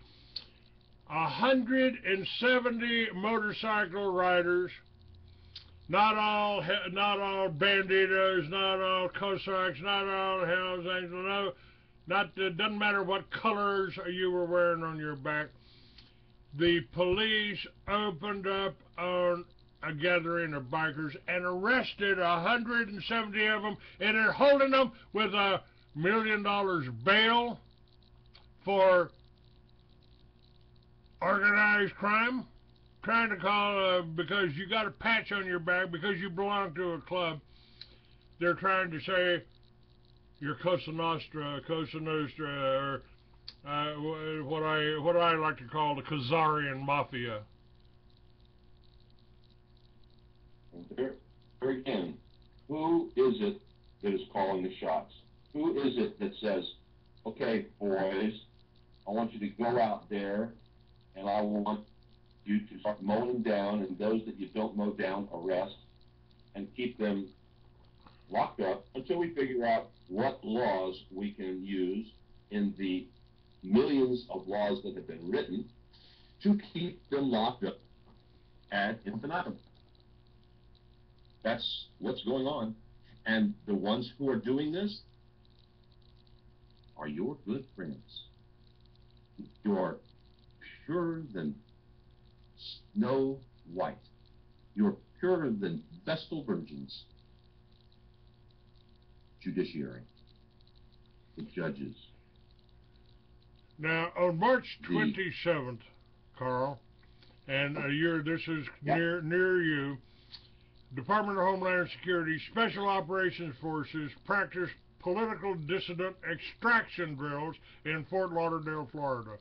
170 motorcycle riders, not all banditos, not all Cossacks, not all Hells Angels, no, doesn't matter what colors you were wearing on your back. The police opened up on a gathering of bikers and arrested 170 of them, and they're holding them with $1 million bail for organized crime, trying to call because you got a patch on your back because you belong to a club. They're trying to say you're Cosa Nostra, or what I like to call the Khazarian Mafia. There again, who is it that is calling the shots? Who is it that says, okay, boys, I want you to go out there, and I want you to start mowing down, and those that you don't mow down, arrest, and keep them locked up until we figure out what laws we can use in the millions of laws that have been written to keep them locked up ad infinitum. That's what's going on. And the ones who are doing this are your good friends. You are purer than Snow White. You're purer than Vestal Virgins. Judiciary. The judges. Now, on March 27th, Carl, and this is near you, Department of Homeland Security Special Operations Forces practiced political dissident extraction drills in Fort Lauderdale, Florida.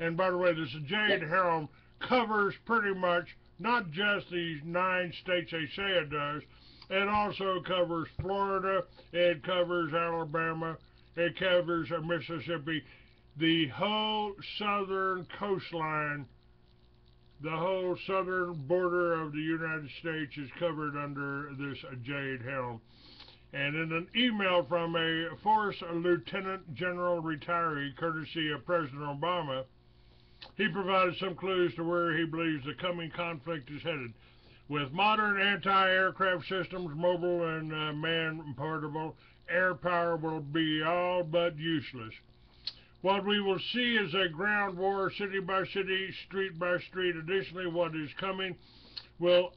And by the way, this Jade Helm covers pretty much not just these 9 states they say it does, it also covers Florida, it covers Alabama, it covers Mississippi, the whole southern coastline, the whole southern border of the United States is covered under this Jade Helm. And in an email from a Force Lieutenant General retiree, courtesy of President Obama, he provided some clues to where he believes the coming conflict is headed. With modern anti-aircraft systems, mobile and man-portable, air power will be all but useless. What we will see is a ground war, city by city, street by street. Additionally, what is coming will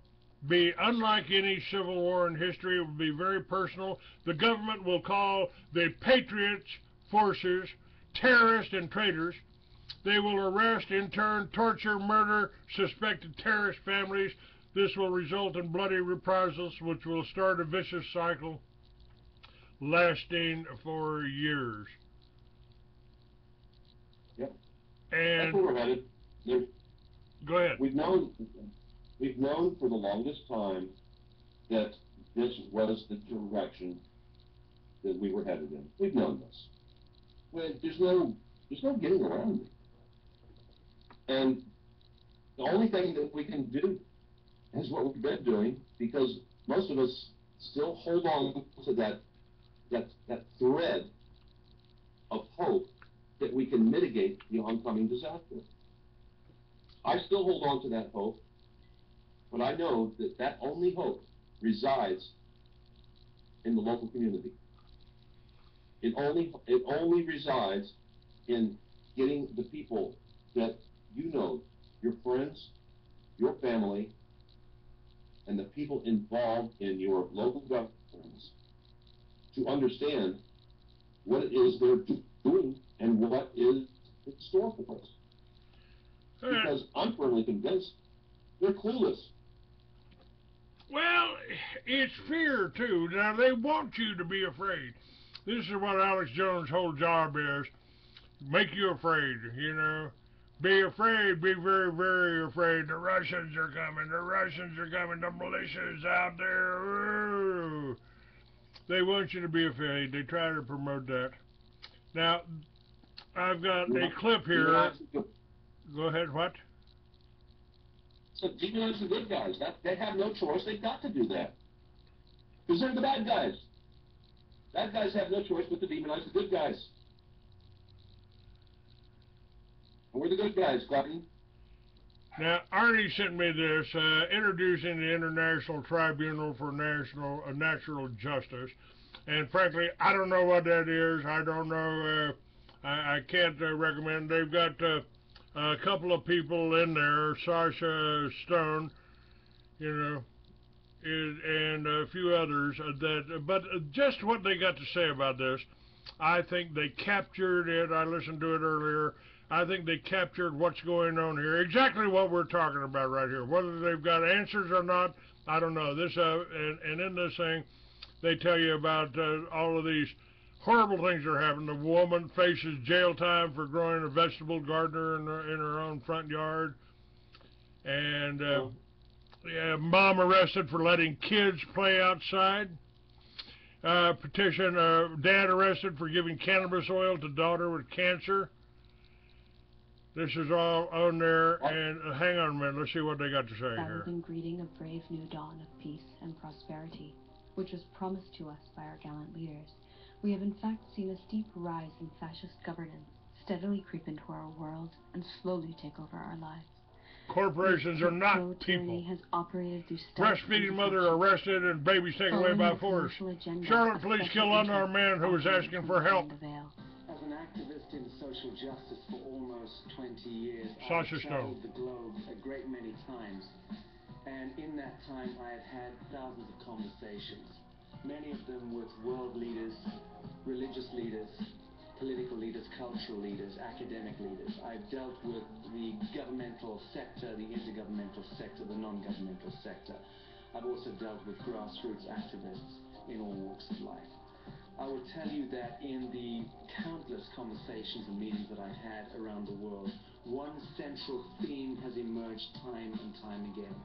be unlike any civil war in history. It will be very personal. The government will call the Patriots forces terrorists and traitors. They will arrest, intern, torture, murder suspected terrorist families. This will result in bloody reprisals, which will start a vicious cycle lasting for years. Yep. And that's where we're headed. Go ahead. We've known for the longest time that this was the direction that we were headed in. We've known this. There's no getting around it. And the only thing that we can do is what we've been doing, because most of us still hold on to that thread of hope that we can mitigate the oncoming disaster. I still hold on to that hope, but I know that only hope resides in the local community. It only resides in getting the people that you know, your friends, your family, and the people involved in your local governments to understand what it is they're doing and what is in store for us. Because I'm firmly convinced they're clueless. Well, it's fear, too. Now, they want you to be afraid. This is what Alex Jones' whole job is. Make you afraid, you know. Be afraid, be very, very afraid. The Russians are coming, the Russians are coming, the militia's out there. Ooh. They want you to be afraid. They try to promote that. Now, I've got a clip here. Go ahead, what? So demonize the good guys. They have no choice. They've got to do that. Because they're the bad guys. Bad guys have no choice but to demonize the good guys. And we're the good guys, Clinton. Now, Arnie sent me this, introducing the International Tribunal for Natural Justice. And frankly, I don't know what that is. I don't know. I can't recommend. They've got a couple of people in there, Sasha Stone, you know, and a few others. But just what they got to say about this, I think they captured it. I listened to it earlier. I think they captured what's going on here, exactly what we're talking about right here. Whether they've got answers or not, I don't know. This and in this thing, they tell you about all of these horrible things that are happening. The woman faces jail time for growing a vegetable gardener in her own front yard, and mom arrested for letting kids play outside. Petition: dad arrested for giving cannabis oil to daughter with cancer. This is all on there, and hang on a minute, let's see what they got to say Rather here. than greeting a brave new dawn of peace and prosperity, which was promised to us by our gallant leaders, we have in fact seen a steep rise in fascist governance steadily creep into our world and slowly take over our lives. Corporations are not people. Has operated through Breastfeeding mother arrested and babies taken away by force. Charlotte police kill unarmed man who was asking for help. As an activist in social justice for almost 20 years, Sasha I've traveled the globe a great many times. And in that time, I have had thousands of conversations, many of them with world leaders, religious leaders, political leaders, cultural leaders, academic leaders. I've dealt with the governmental sector, the intergovernmental sector, the non-governmental sector. I've also dealt with grassroots activists in all walks of life. I will tell you that in the countless conversations and meetings that I've had around the world, one central theme has emerged time and time again.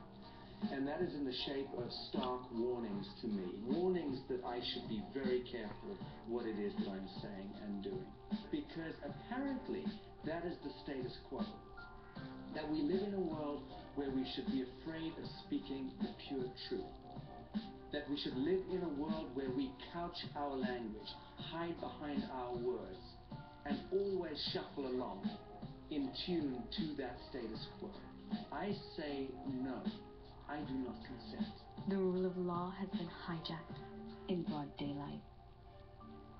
And that is in the shape of stark warnings to me. Warnings that I should be very careful what it is that I'm saying and doing. Because apparently that is the status quo. That we live in a world where we should be afraid of speaking the pure truth. That we should live in a world where we couch our language, hide behind our words, and always shuffle along in tune to that status quo. I say no. I do not consent. The rule of law has been hijacked in broad daylight.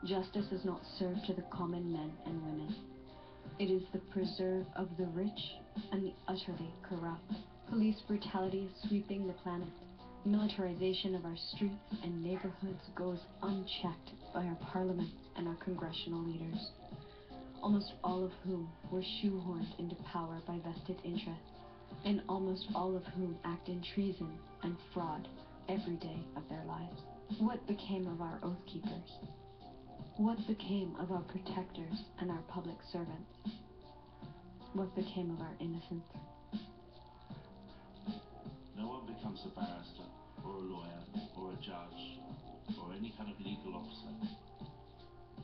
Justice is not served to the common men and women. It is the preserve of the rich and the utterly corrupt. Police brutality is sweeping the planet. Militarization of our streets and neighborhoods goes unchecked by our parliament and our congressional leaders, almost all of whom were shoehorned into power by vested interests, and almost all of whom act in treason and fraud every day of their lives. What became of our oath keepers? What became of our protectors and our public servants? What became of our innocence? No one becomes a barrister, or a lawyer, or a judge, or any kind of legal officer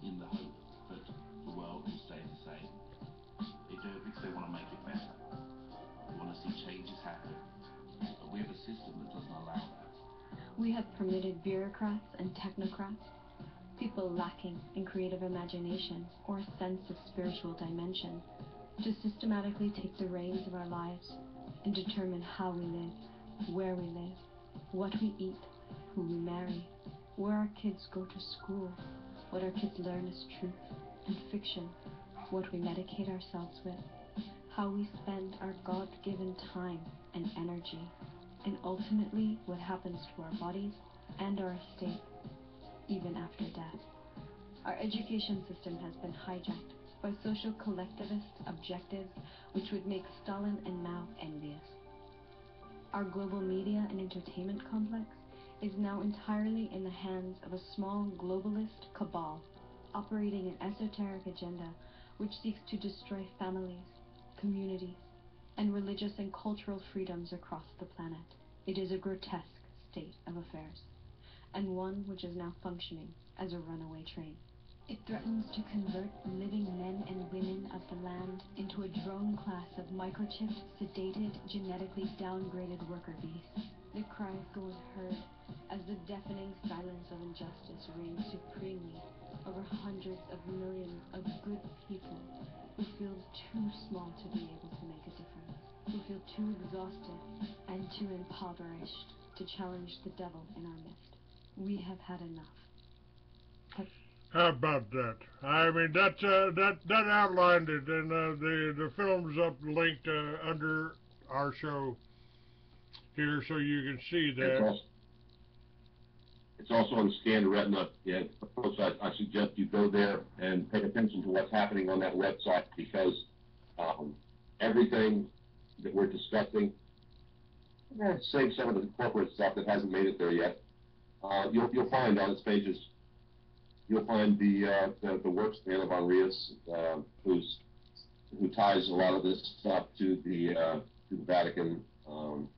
in the hope that the world will stay the same. They do it because they want to make it better. They want to see changes happen. But we have a system that doesn't allow that. We have permitted bureaucrats and technocrats, people lacking in creative imagination or a sense of spiritual dimension, to systematically take the reins of our lives and determine how we live, where we live, what we eat, who we marry, where our kids go to school, what our kids learn as truth and fiction, what we medicate ourselves with, how we spend our God-given time and energy, and ultimately what happens to our bodies and our estate, even after death. Our education system has been hijacked by social collectivist objectives which would make Stalin and Mao envious. Our global media and entertainment complex is now entirely in the hands of a small globalist cabal operating an esoteric agenda which seeks to destroy families, communities, and religious and cultural freedoms across the planet. It is a grotesque state of affairs, and one which is now functioning as a runaway train. It threatens to convert living men and women of the land into a drone class of microchipped, sedated, genetically downgraded worker beasts. The cries go unheard as the deafening silence of injustice reigns supremely over hundreds of millions of good people who feel too small to be able to make a difference, who feel too exhausted and too impoverished to challenge the devil in our midst. We have had enough. How about that? I mean, that outlined it, and the film's up linked under our show here, so you can see that. It's also on Scan Retina. Yeah, folks, I suggest you go there and pay attention to what's happening on that website, because everything that we're discussing, save some of the corporate stuff that hasn't made it there yet, you'll find on its pages. You'll find the work span of Arias, who ties a lot of this stuff to the Vatican, and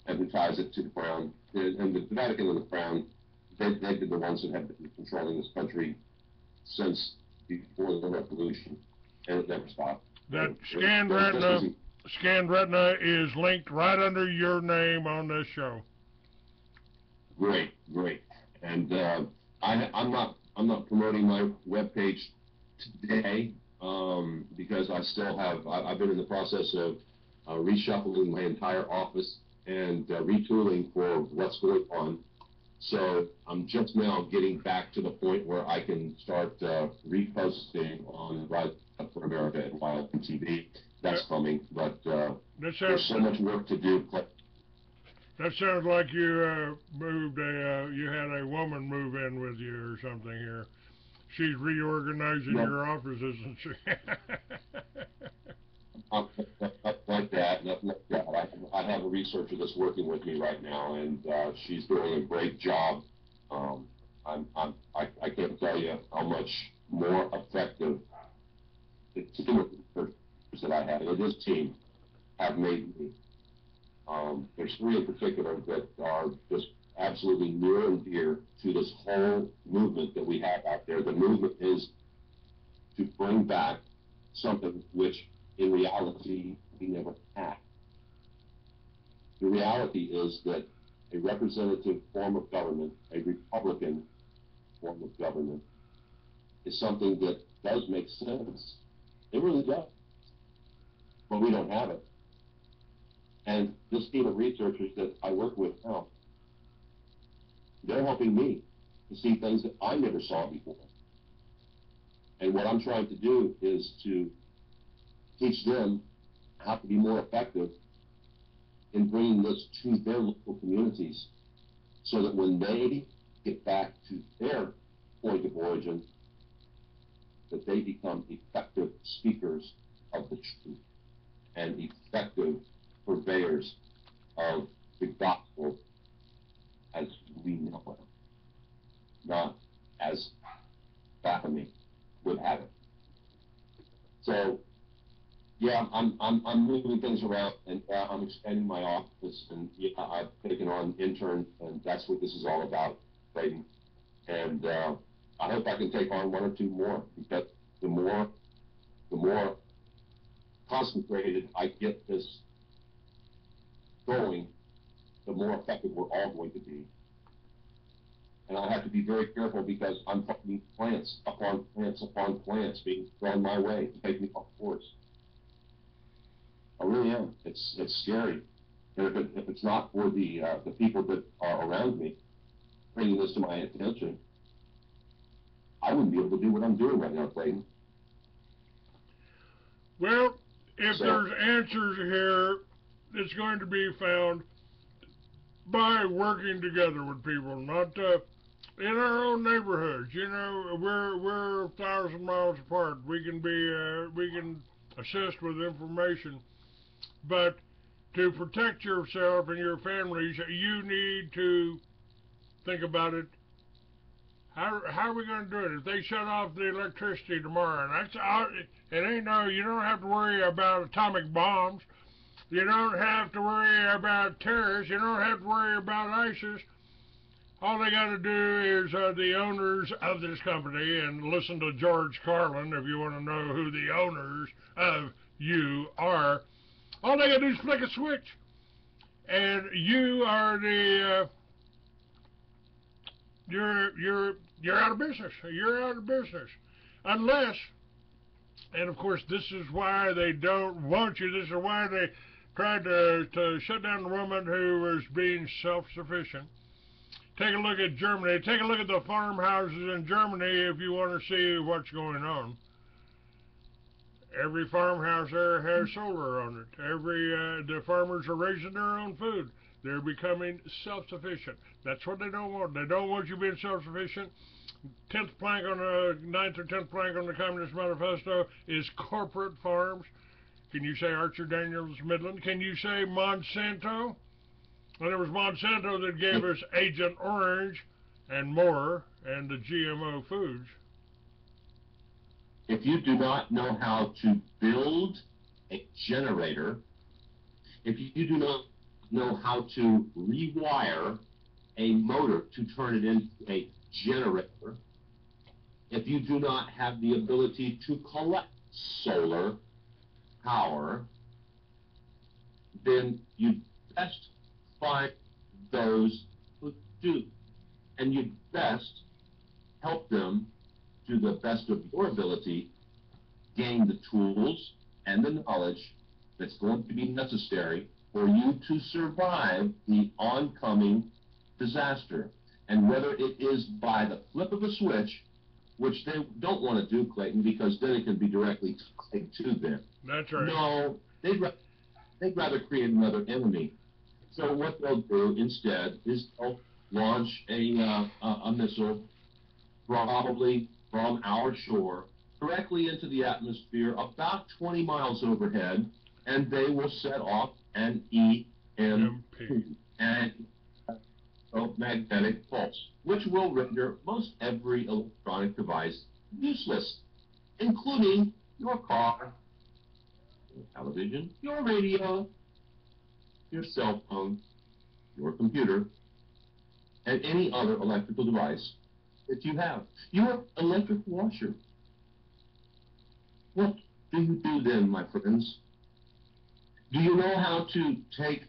who ties it to the Crown. And the Vatican and the Crown, they've been the ones that have been controlling this country since before the Revolution, and it never stopped. That Scanned Retina is linked right under your name on this show. Great. And I'm not promoting my webpage today because I've been in the process of reshuffling my entire office and retooling for what's going on. So I'm just now getting back to the point where I can start reposting on Rise Up for America and Wild TV. That's coming, but there's so much work to do. That sounds like you you had a woman move in with you or something here. She's reorganizing your office, isn't she? Like that. I have a researcher that's working with me right now, and she's doing a great job. I can't tell you how much more effective the team of researchers that I have, and this team, have made me. There's three in particular that are just absolutely near and dear to this whole movement that we have out there. The movement is to bring back something which, in reality, we never had. The reality is that a representative form of government, a Republican form of government, is something that does make sense. It really does. But we don't have it. And this team of researchers that I work with now, they're helping me to see things that I never saw before. And what I'm trying to do is to teach them how to be more effective in bringing this to their local communities so that when they get back to their point of origin, that they become effective speakers of the truth and effective purveyors of the gospel as we know it, not as Baphomet would have it. So, yeah, I'm moving things around, and I'm expanding my office, and yeah, I've taken on interns, and that's what this is all about, Clayton. And I hope I can take on one or two more, because the more concentrated I get this going, the more effective we're all going to be. And I have to be very careful because I'm finding plants upon plants upon plants being thrown my way to take me off course. I really am. It's scary. And if it's not for the people that are around me bringing this to my attention, I wouldn't be able to do what I'm doing right now, Clayton. Well, if there's answers here, it's going to be found by working together with people, not in our own neighborhoods. You know, we're 1,000 miles apart. We can assist with information, but to protect yourself and your families, you need to think about it. How are we going to do it? If they shut off the electricity tomorrow, and you don't have to worry about atomic bombs. You don't have to worry about terrorists. You don't have to worry about ISIS. All they got to do is the owners of this company, and listen to George Carlin if you want to know who the owners of you are. All they got to do is flick a switch, and you are the you're out of business. You're out of business, unless, and of course this is why they don't want you. This is why they tried to shut down the woman who was being self-sufficient. Take a look at Germany. Take a look at the farmhouses in Germany if you want to see what's going on. Every farmhouse there has solar on it. The farmers are raising their own food. They're becoming self-sufficient. That's what they don't want. They don't want you being self-sufficient. 9th or 10th plank on the Communist Manifesto is corporate farms. Can you say Archer Daniels Midland? Can you say Monsanto? Well, it was Monsanto that gave us Agent Orange and more, and the GMO foods. If you do not know how to build a generator, if you do not know how to rewire a motor to turn it into a generator, if you do not have the ability to collect solar power, then you best find those who do. And you best help them, to the best of your ability, gain the tools and the knowledge that's going to be necessary for you to survive the oncoming disaster. And whether it is by the flip of a switch, which they don't want to do, Clayton, because then it can be directly tied to them. That's right. No, they'd rather create another enemy. So what they'll do instead is they'll launch a missile, probably from our shore, directly into the atmosphere about 20 miles overhead, and they will set off an EMP, an electromagnetic pulse, which will render most every electronic device useless, including your car, your television, your radio, your cell phone, your computer, and any other electrical device that you have. Your electric washer. What do you do then, my friends? Do you know how to take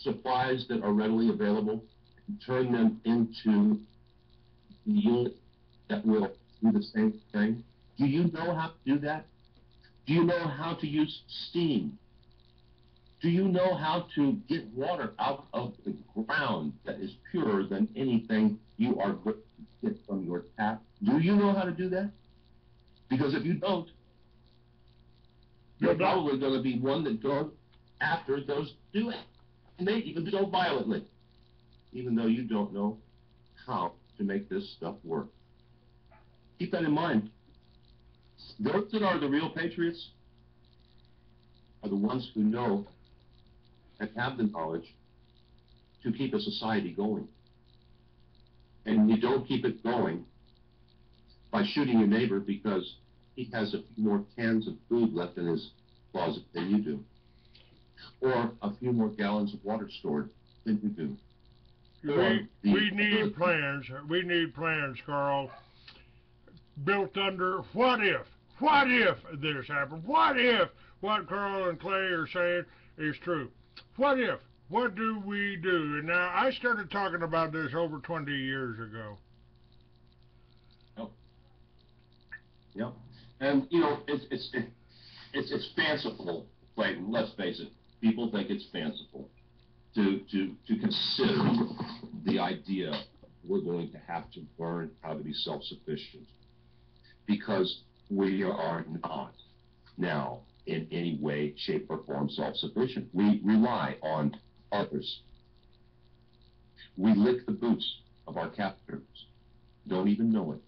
supplies that are readily available and turn them into the unit that will do the same thing? Do you know how to do that? Do you know how to use steam? Do you know how to get water out of the ground that is purer than anything you are going to get from your tap? Do you know how to do that? Because if you don't, you're probably going to be one that goes after those do it. And they even do so violently, even though you don't know how to make this stuff work. Keep that in mind. Those that are the real patriots are the ones who know and have the knowledge to keep a society going. And you don't keep it going by shooting your neighbor because he has a few more cans of food left in his closet than you do, or a few more gallons of water stored than you do. We need plans. We need plans, Carl, built under what if this happened? What if what Carl and Clay are saying is true? What if? What do we do? And now, I started talking about this over 20 years ago. Yep. And, you know, it's fanciful, Clayton, let's face it. People think it's fanciful to consider the idea we're going to have to learn how to be self-sufficient, because we are not now in any way, shape, or form self-sufficient. We rely on others. We lick the boots of our captors. Don't even know it.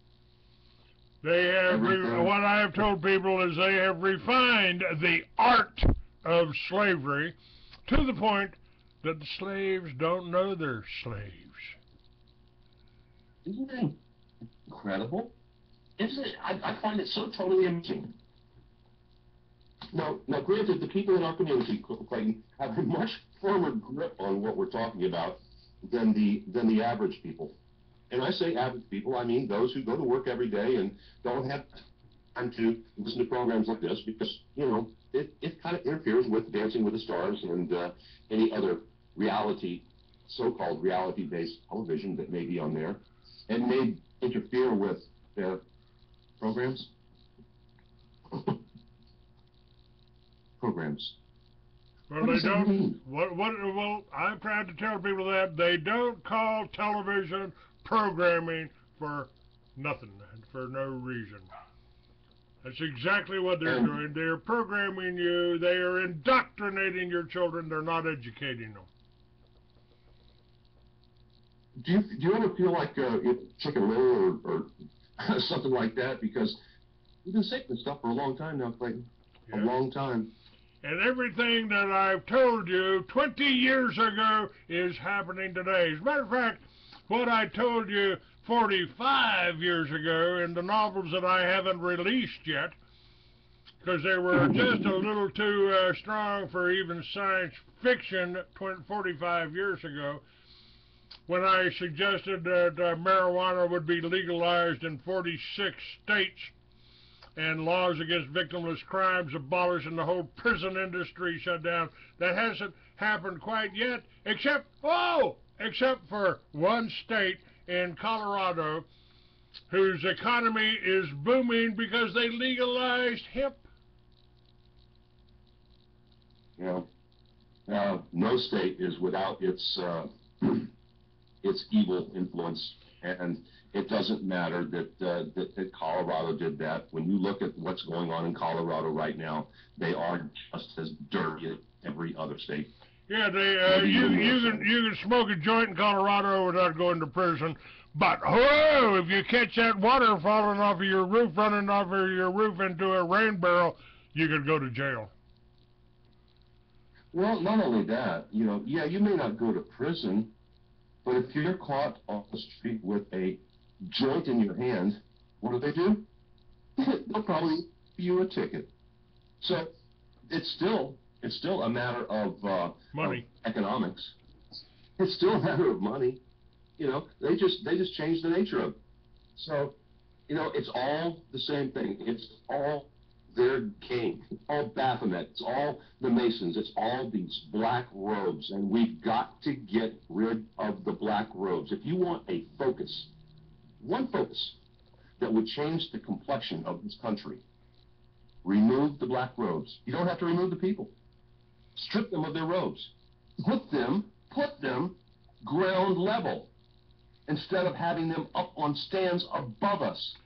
They have, what I have told people is they have refined the art of slavery to the point that the slaves don't know they're slaves. Isn't that incredible? Isn't it? I find it so totally amazing. Now, granted, the people in our community, Clayton, have a much firmer grip on what we're talking about than the average people. And I say average people, I mean those who go to work every day and don't have time to listen to programs like this because, you know, it kind of interferes with Dancing with the Stars and any other so-called reality-based television that may be on there, and may interfere with their programs. Well, they don't. Well, I'm proud to tell people that they don't call television programming for nothing, for no reason. That's exactly what they're doing. They're programming you. They are indoctrinating your children. They're not educating them. Do you ever feel like Chicken Little or something like that? Because we've been saying this stuff for a long time now, Clayton. Yeah. A long time. And everything that I've told you 20 years ago is happening today. As a matter of fact, what I told you 45 years ago in the novels that I haven't released yet, because they were just a little too strong for even science fiction 45 years ago, when I suggested that marijuana would be legalized in 46 states, and laws against victimless crimes abolished and the whole prison industry shut down. That hasn't happened quite yet, except for one state in Colorado whose economy is booming because they legalized hemp. No state is without its its evil influence, and it doesn't matter that Colorado did that. When you look at what's going on in Colorado right now, they are just as dirty as every other state. Yeah, you can smoke a joint in Colorado without going to prison, but whoa, if you catch that water falling off of your roof, running off of your roof into a rain barrel, you could go to jail. Well, not only that, yeah, you may not go to prison, but if you're caught on the street with a joint in your hand, what do? They'll probably give you a ticket. So it's still a matter of money, of economics. It's still a matter of money. They just changed the nature of it. So, it's all the same thing. It's all their game. It's all Baphomet. It's all the Masons. It's all these black robes, and we've got to get rid of the black robes. If you want a focus, one focus that would change the complexion of this country, remove the black robes. You don't have to remove the people. Strip them of their robes. Put them ground level instead of having them up on stands above us.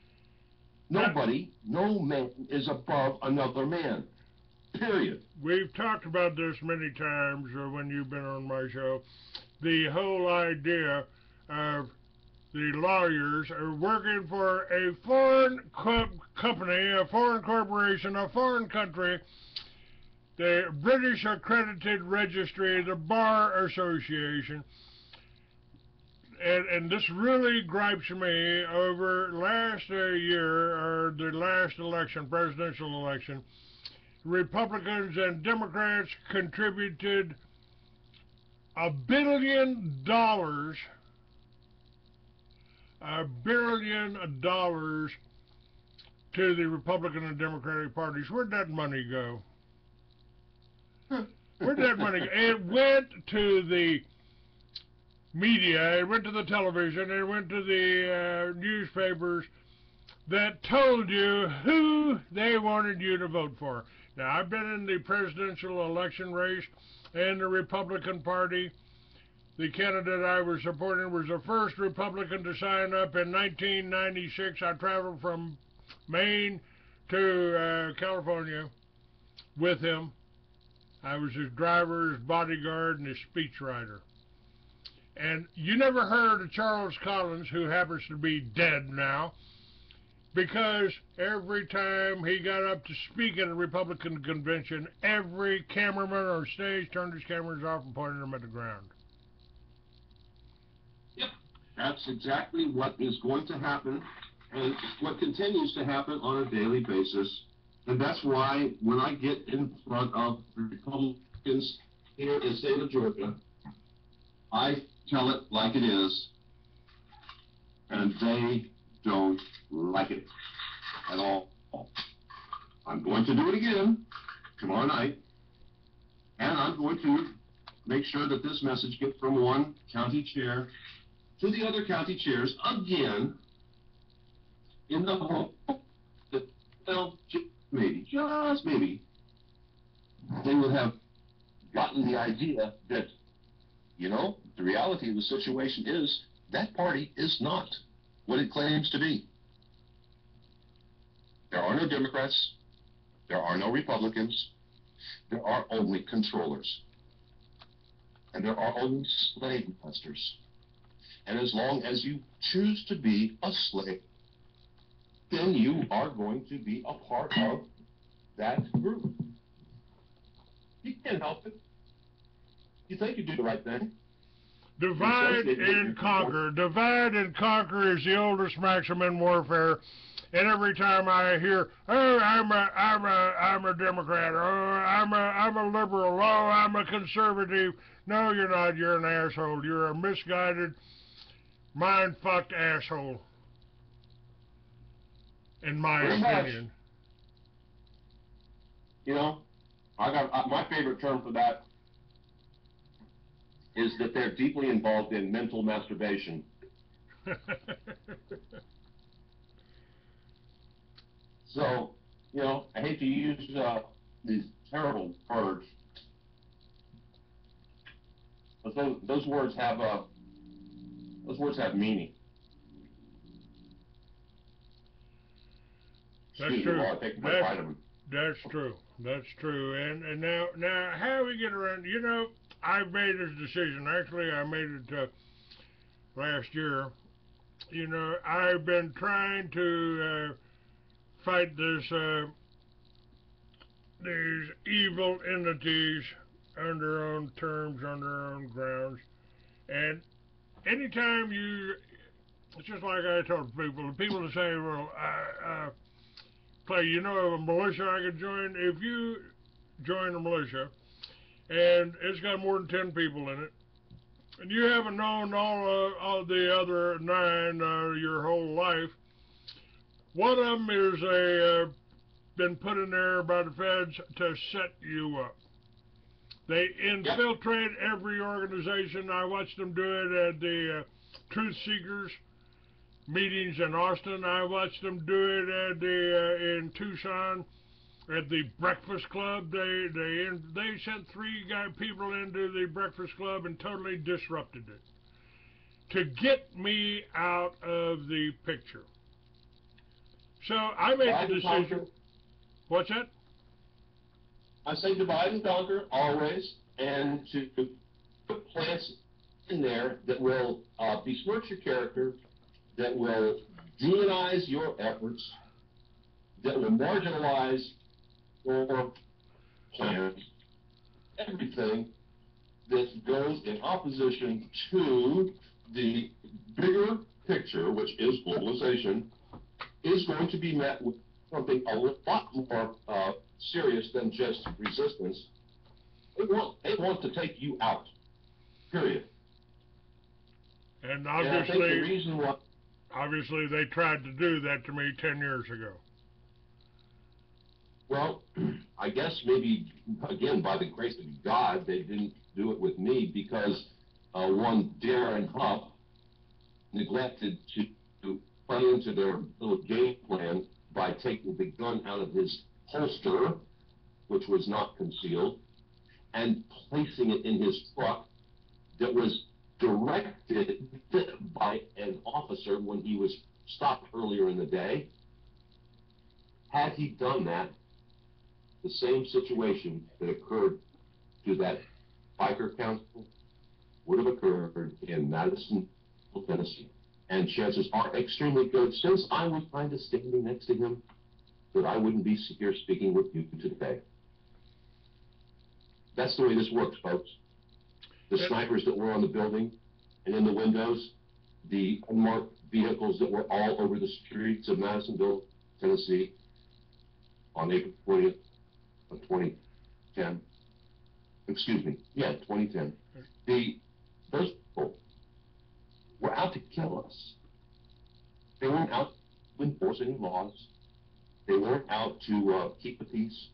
No man is above another man. Period. We've talked about this many times when you've been on my show. The whole idea of the lawyers are working for a foreign company, a foreign corporation, a foreign country, the British Accredited Registry, the Bar Association. And this really gripes me over last year, or the last election, presidential election. Republicans and Democrats contributed $1 billion to the Republican and Democratic parties. Where'd that money go? Where'd that money go? It went to the media, it went to the television, it went to the newspapers that told you who they wanted you to vote for. Now, I've been in the presidential election race, and the Republican Party, the candidate I was supporting was the first Republican to sign up in 1996. I traveled from Maine to California with him. I was his driver, his bodyguard, and his speechwriter. And you never heard of Charles Collins, who happens to be dead now, because every time he got up to speak at a Republican convention, every cameraman on stage turned his cameras off and pointed them at the ground. Yep, that's exactly what is going to happen, and what continues to happen on a daily basis. And that's why when I get in front of the Republicans here in the state of Georgia, I tell it like it is, and they don't like it at all. I'm going to do it again tomorrow night, and I'm going to make sure that this message gets from one county chair to the other county chairs again, in the hope that, well, maybe, just maybe, they will have gotten the idea that, the reality of the situation is that party is not what it claims to be. There are no Democrats. There are no Republicans. There are only controllers. And there are only slave masters. And as long as you choose to be a slave, then you are going to be a part of that group. You can't help it. You think you do the right thing. Divide and conquer. Divide and conquer is the oldest maxim in warfare. And every time I hear, oh, I'm a Democrat, oh, I'm a liberal, oh, I'm a conservative. No, you're not. You're an asshole. You're a misguided, mind-fucked asshole, in my opinion. you know, I got my favorite term for that is that they're deeply involved in mental masturbation. So, you know, I hate to use these terrible words, but those words have meaning. That's Excuse me true. while I take my vitamin. That's true. That's true. And now how we get around? You know, I made this decision. Actually, I made it last year. You know, I've been trying to fight these evil entities on their own terms, on their own grounds. And anytime it's just like I told people to say, well, Clay, you know of a militia I could join? If you join a militia and it's got more than 10 people in it, and you haven't known all the other 9 your whole life, one of them is been put in there by the feds to set you up. They infiltrate every organization. I watched them do it at the Truth Seekers meetings in Austin. I watched them do it at in Tucson at the Breakfast Club. They sent 3 people into the Breakfast Club and totally disrupted it to get me out of the picture. So I made the decision. What's that? I say divide and conquer always, and to put plants in there that will besmirch your character, that will demonize your efforts, that will marginalize your plans, everything that goes in opposition to the bigger picture, which is globalization, is going to be met with something a lot more serious than just resistance. They want to take you out, period. And I think the reason why... Obviously, they tried to do that to me 10 years ago. Well, I guess maybe, again, by the grace of God, they didn't do it with me because one Darren Huff neglected to play into their little game plan by taking the gun out of his holster, which was not concealed, and placing it in his truck that was directed by an officer when he was stopped earlier in the day. Had he done that, the same situation that occurred to that biker council would have occurred in Madison, Tennessee. And chances are extremely good, since I was kind of standing next to him, that I wouldn't be here speaking with you today. That's the way this works, folks. The snipers that were on the building and in the windows, the unmarked vehicles that were all over the streets of Madisonville, Tennessee, on April 20th of 2010. Excuse me, yeah, 2010. Those people were out to kill us. They weren't out to enforce any laws. They weren't out to keep the peace.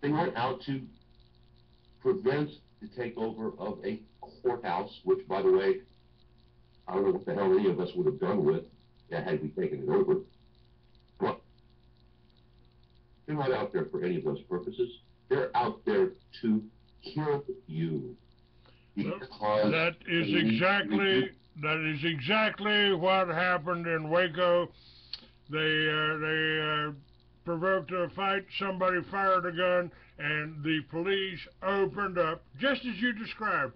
They weren't out to prevent the takeover of a courthouse, which, by the way, I don't know what the hell any of us would have done with had we taken it over. But they're not out there for any of those purposes. They're out there to kill you. Because that is exactly what happened in Waco. They provoked a fight. Somebody fired a gun, and the police opened up, just as you described.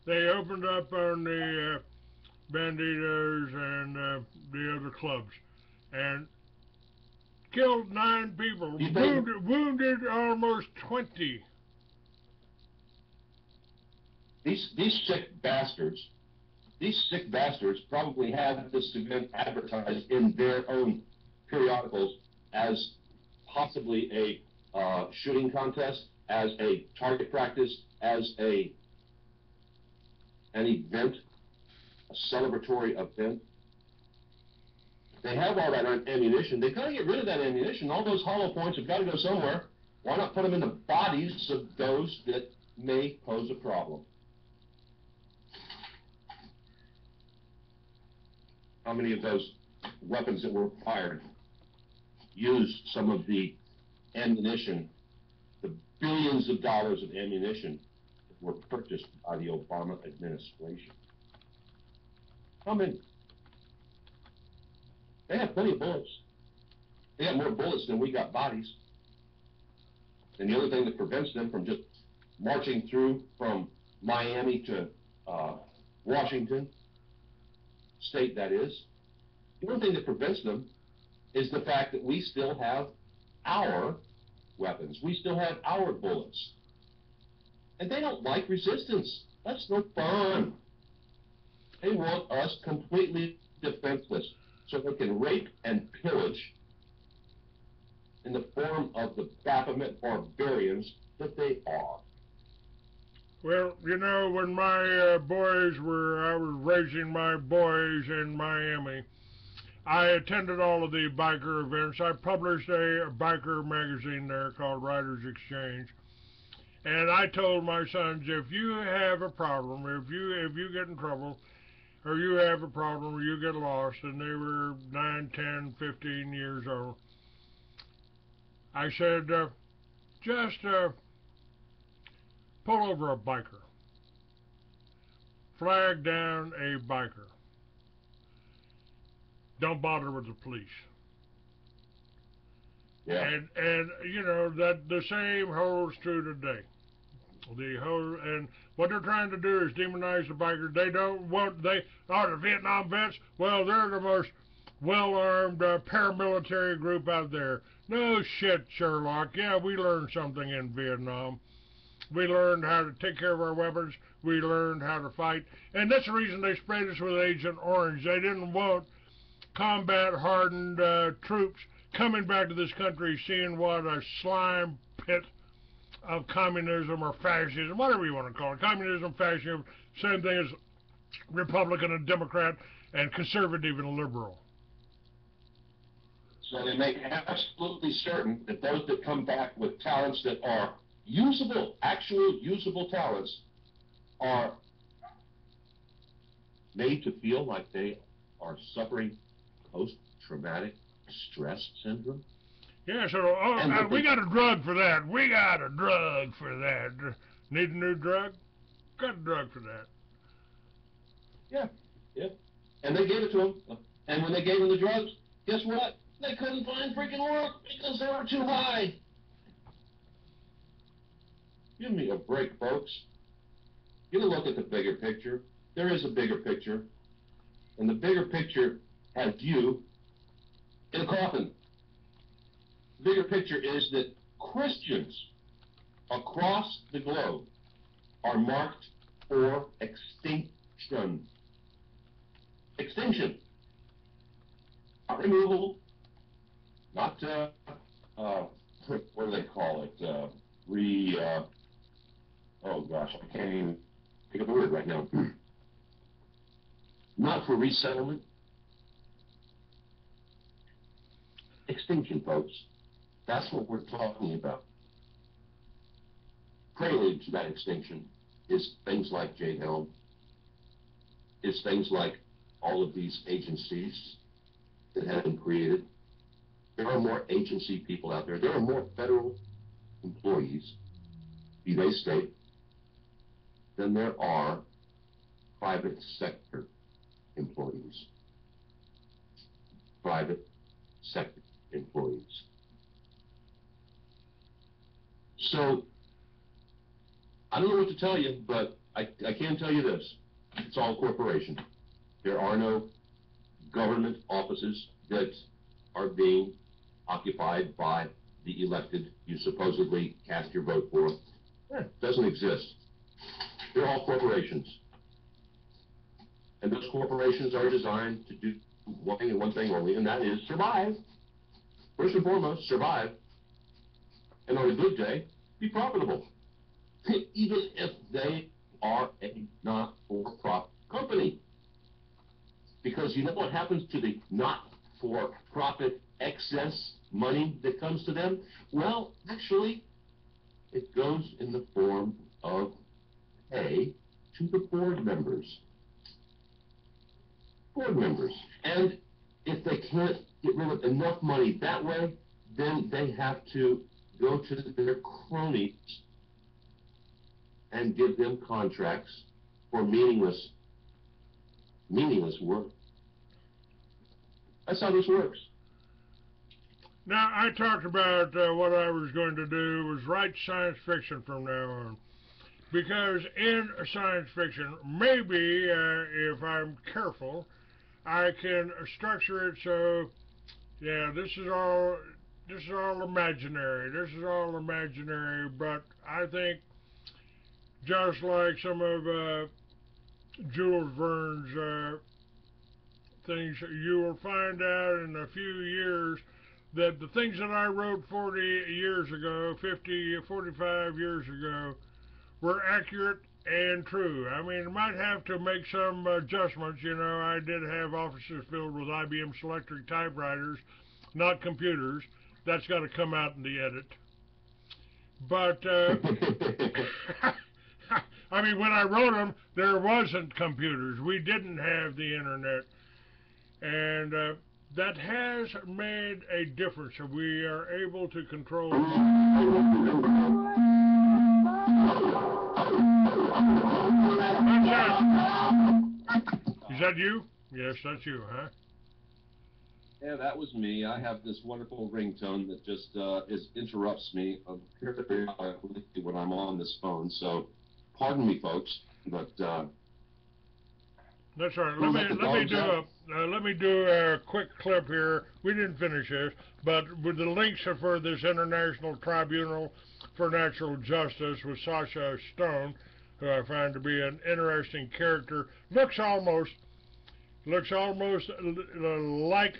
They opened up on the Banditos and the other clubs, and killed 9 people, wounded almost 20. These sick bastards probably have this event advertised in their own periodicals as possibly a shooting contest, as a target practice, as an event, a celebratory event. They have all that ammunition. They've got to get rid of that ammunition. All those hollow points have got to go somewhere. Why not put them in the bodies of those that may pose a problem? How many of those weapons that were fired used some of the ammunition, the billions of dollars of ammunition that were purchased by the Obama administration? How many? They have plenty of bullets. They got more bullets than we got bodies. And the other thing that prevents them from just marching through from Miami to Washington State, that is, the only thing that prevents them is the fact that we still have our weapons. We still have our bullets. And they don't like resistance. That's no fun. They want us completely defenseless so they can rape and pillage in the form of the Baphomet barbarians that they are. Well, you know, when my I was raising my boys in Miami, I attended all of the biker events. I published a biker magazine there called Riders Exchange. And I told my sons, if you have a problem, if you get in trouble, or you have a problem, or you get lost, and they were 9, 10, 15 years old, I said, just pull over a biker. Flag down a biker. Don't bother with the police. Yeah. And you know, that the same holds true today. And what they're trying to do is demonize the bikers. They don't want, the Vietnam vets, well, they're the most well-armed paramilitary group out there. No shit, Sherlock. Yeah, we learned something in Vietnam. We learned how to take care of our weapons. We learned how to fight. And that's the reason they sprayed us with Agent Orange. They didn't want combat-hardened troops coming back to this country seeing what a slime pit of communism or fascism, whatever you want to call it. Communism, fascism, same thing as Republican and Democrat and conservative and liberal. So they make absolutely certain that those that come back with talents that are usable, actual usable talents, are made to feel like they are suffering post-traumatic stress syndrome. Yeah, so we got a drug for that. We got a drug for that. Need a new drug? Got a drug for that. Yeah, yeah. And they gave it to them. And when they gave them the drugs, guess what? They couldn't find freaking work because they were too high. Give me a break, folks. Get a look at the bigger picture. There is a bigger picture. And the bigger picture has you in a coffin. The bigger picture is that Christians across the globe are marked for extinction. Extinction. Not removal. Not, what do they call it? Oh gosh, I can't even think of the word right now. Not for resettlement. Extinction, folks. That's what we're talking about. Prelude to that extinction is things like Jade Helm, is things like all of these agencies that have been created. There are more agency people out there. There are more federal employees, be they state, than there are private sector employees. Private sector employees. So, I don't know what to tell you, but I can tell you this. It's all corporation. There are no government offices that are being occupied by the elected you supposedly cast your vote for. It doesn't exist. They're all corporations. And those corporations are designed to do one thing and one thing only, and that is survive. First and foremost, survive. And on a good day, be profitable. Even if they are a not-for-profit company. Because you know what happens to the not-for-profit excess money that comes to them? Well, actually, It goes in the form of pay to the board members. Board members. And if they can't get rid of enough money that way, then they have to go to their cronies and give them contracts for meaningless work. That's how this works. Now, I talked about what I was going to do was write science fiction from now on. Because in science fiction, maybe, if I'm careful, I can structure it so, yeah, this is all imaginary. This is all imaginary, but I think just like some of Jules Verne's things, you will find out in a few years that the things that I wrote 40 years ago, 50, 45 years ago, were accurate and true. I mean, I might have to make some adjustments. You know, I did have offices filled with IBM Selectric typewriters, not computers. That's got to come out in the edit. But, I mean, when I wrote them, there wasn't computers. We didn't have the internet. And that has made a difference. We are able to control. Is that you? Yes, that's you, huh? Yeah, that was me. I have this wonderful ringtone that just interrupts me periodically when I'm on this phone. So, pardon me, folks, but that's all right. Let me do a quick clip here. We didn't finish this, but with the links for this International Tribunal for Natural Justice with Sasha Stone, who I find to be an interesting character, looks almost like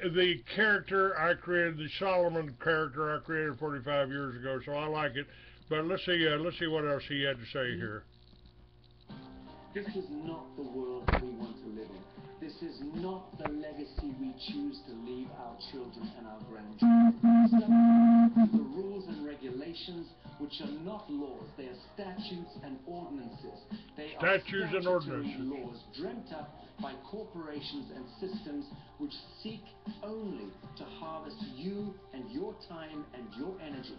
the character I created, the Solomon character I created 45 years ago. So I like it. But let's see what else he had to say here. This is not the world we want to live in. This is not the legacy we choose to leave our children and our grandchildren. The rules and regulations, which are not laws, they are statutes and ordinances. They are statutory laws dreamt up by corporations and systems which seek only to harvest you and your time and your energy.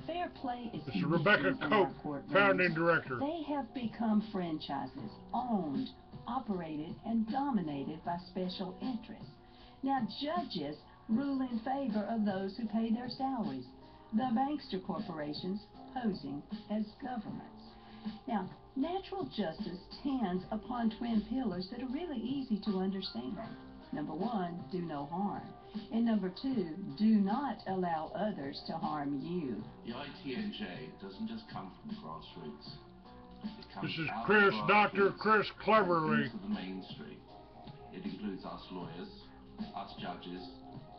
Fair play is This is Rebecca Cope, founding director. They have become franchises, owned, operated, and dominated by special interests. Now, judges rule in favor of those who pay their salaries, the bankster corporations posing as governments. Now, natural justice tends upon twin pillars that are really easy to understand. Number one, do no harm. And number two, do not allow others to harm you. The ITNJ doesn't just come from the grassroots. This is Dr. Chris Cleverly. Into the mainstream. It includes us lawyers, us judges,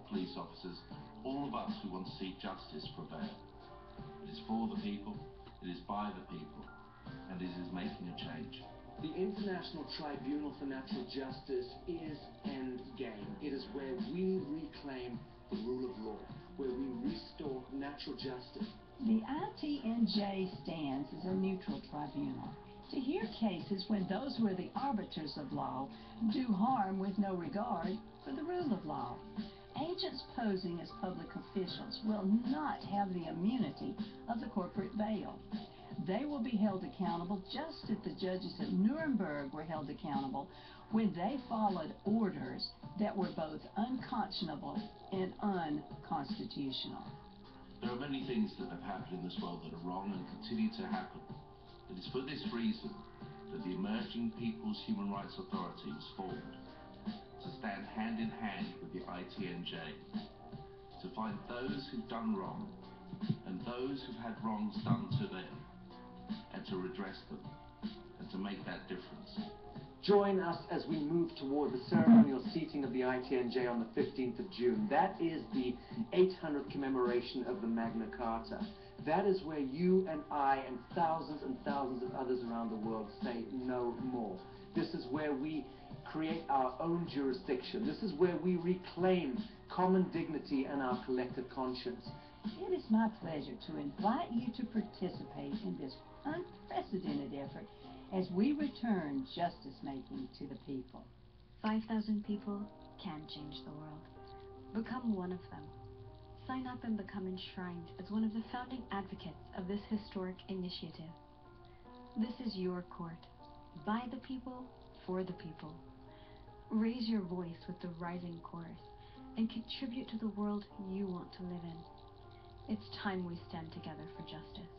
police officers, all of us who want to see justice prevail. It is for the people, it is by the people, and it is making a change. The International Tribunal for Natural Justice is endgame. It is where we reclaim the rule of law, where we restore natural justice. The ITNJ stands as a neutral tribunal to hear cases when those who are the arbiters of law do harm with no regard for the rule of law. Agents posing as public officials will not have the immunity of the corporate bail. They will be held accountable just as the judges at Nuremberg were held accountable when they followed orders that were both unconscionable and unconstitutional. There are many things that have happened in this world that are wrong and continue to happen. It is for this reason that the Emerging People's Human Rights Authority was formed, to stand hand in hand with the ITNJ, to find those who've done wrong and those who've had wrongs done to them, and to redress them, and to make that difference. Join us as we move toward the ceremonial seating of the ITNJ on the 15th of June. That is the 800th commemoration of the Magna Carta. That is where you and I and thousands of others around the world say no more. This is where we create our own jurisdiction. This is where we reclaim common dignity and our collective conscience. It is my pleasure to invite you to participate in this unprecedented effort as we return justice-making to the people. 5,000 people can change the world. Become one of them. Sign up and become enshrined as one of the founding advocates of this historic initiative. This is your court. By the people, for the people. Raise your voice with the rising chorus and contribute to the world you want to live in. It's time we stand together for justice.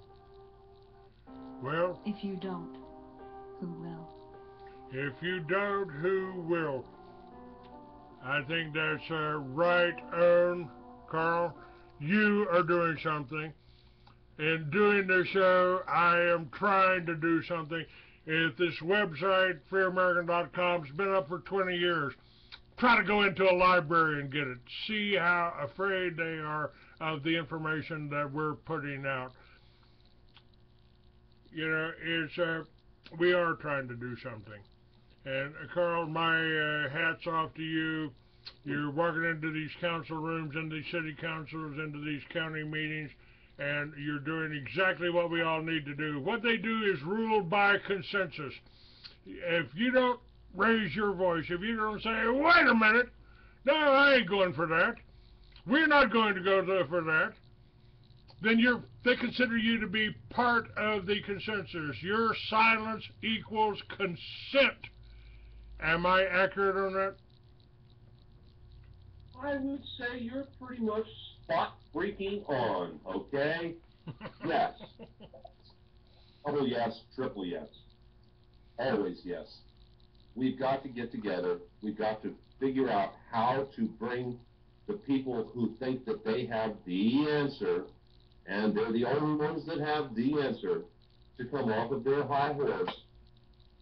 Well, if you don't, who will? If you don't, who will? I think that's right on, Carl. You are doing something. In doing the show, I am trying to do something. If this website, freeamerican.com, has been up for 20 years, try to go into a library and get it. See how afraid they are of the information that we're putting out. You know, it's we are trying to do something. And Carl, my hat's off to you. You're walking into these council rooms, into these city councils, into these county meetings, and you're doing exactly what we all need to do. What they do is ruled by consensus. If you don't raise your voice, if you don't say, wait a minute, no, I ain't going for that, we're not going to go there for that, then they consider you to be part of the consensus. Your silence equals consent. Am I accurate on that? I would say you're pretty much spot freaking on, okay? Yes. Double yes, triple yes. Always yes. We've got to get together. We've got to figure out how to bring the people who think that they have the answer, and they're the only ones that have the answer, to come off of their high horse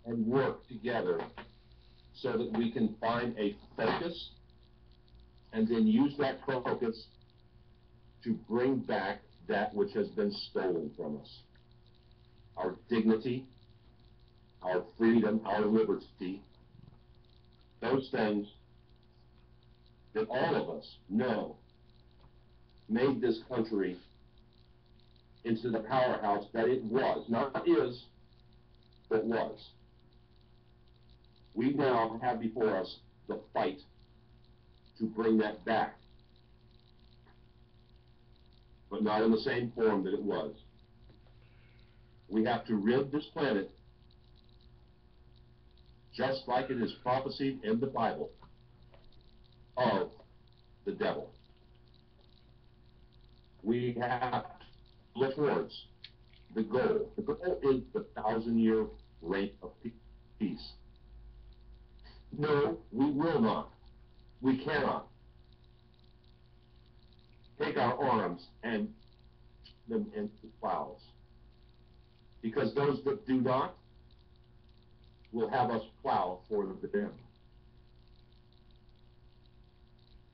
and work together so that we can find a focus and then use that focus to bring back that which has been stolen from us. Our dignity, our freedom, our liberty, those things that all of us know made this country into the powerhouse that it was, not is, but was. We now have before us the fight to bring that back, but not in the same form that it was. We have to rid this planet, just like it is prophesied in the Bible, of the devil. We have to look towards the goal. The goal is the 1,000-year reign of peace. No, we will not. We cannot take our arms and them into plows, because those that do not will have us plow for them.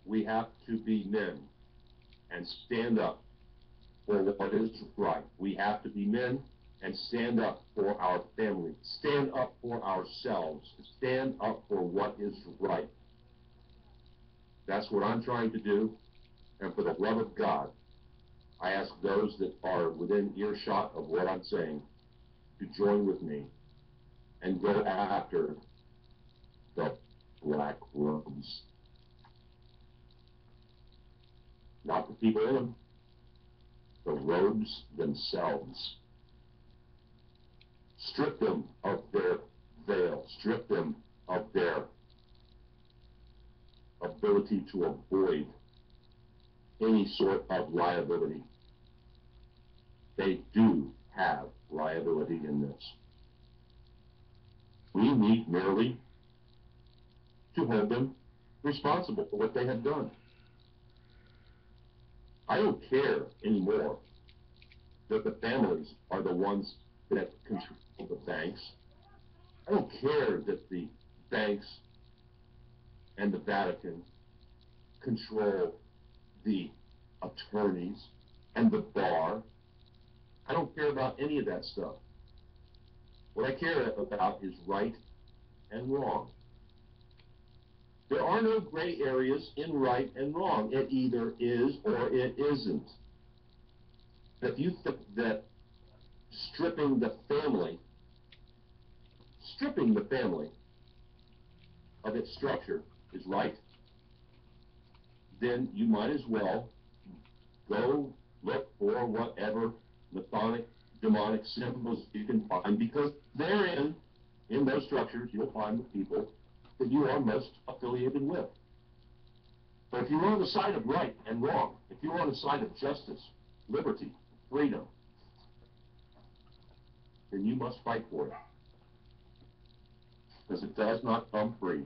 We have to be men and stand up for what is right. We have to be men and stand up for our family, stand up for ourselves, stand up for what is right. That's what I'm trying to do, and for the love of God, I ask those that are within earshot of what I'm saying to join with me and go after the black robes. Not the people in them, the robes themselves. Strip them of their veil, strip them of their ability to avoid any sort of liability. They do have liability in this. We need merely to hold them responsible for what they have done. I don't care anymore that the families are the ones that control the banks. I don't care that the banks and the Vatican control the attorneys and the bar. I don't care about any of that stuff. What I care about is right and wrong. There are no gray areas in right and wrong. It either is or it isn't. If you think that stripping the family of its structure is right, then you might as well go look for whatever Masonic, demonic symbols you can find, because therein, in those structures, you'll find the people that you are most affiliated with. But if you're on the side of right and wrong, if you're on the side of justice, liberty, freedom, then you must fight for it. Because it does not come free.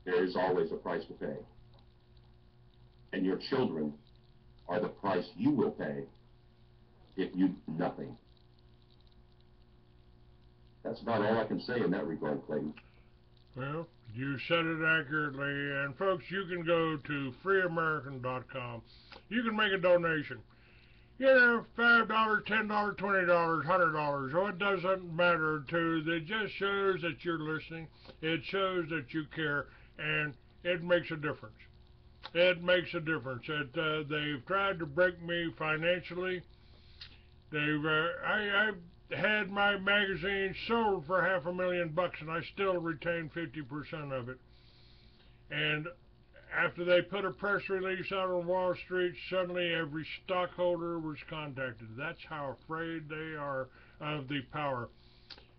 There is always a price to pay. And your children are the price you will pay if you do nothing. That's about all I can say in that regard, Clayton. Well, you said it accurately, and folks, you can go to freeamerican.com. You can make a donation. You know, $5, $10, $20, $100. Oh, it doesn't matter to. It just shows that you're listening. It shows that you care, and it makes a difference. It makes a difference. They've tried to break me financially. I've had my magazine sold for $500,000, and I still retain 50% of it. And after they put a press release out on Wall Street, suddenly every stockholder was contacted. That's how afraid they are of the power.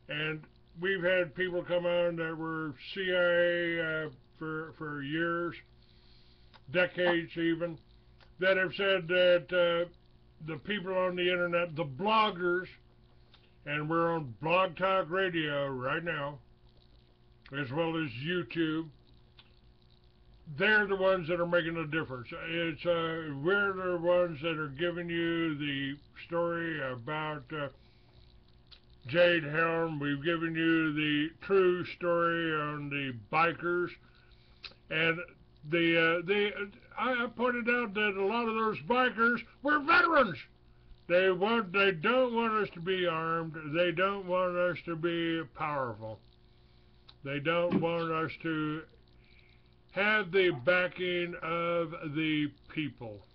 And we've had people come on that were CIA for years, decades even, that have said that the people on the internet, the bloggers, and we're on Blog Talk Radio right now, as well as YouTube, they're the ones that are making a difference. It's we're the ones that are giving you the story about Jade Helm. We've given you the true story on the bikers, and I pointed out that a lot of those bikers were veterans. They don't want us to be armed. They don't want us to be powerful. They don't want us to have the backing of the people.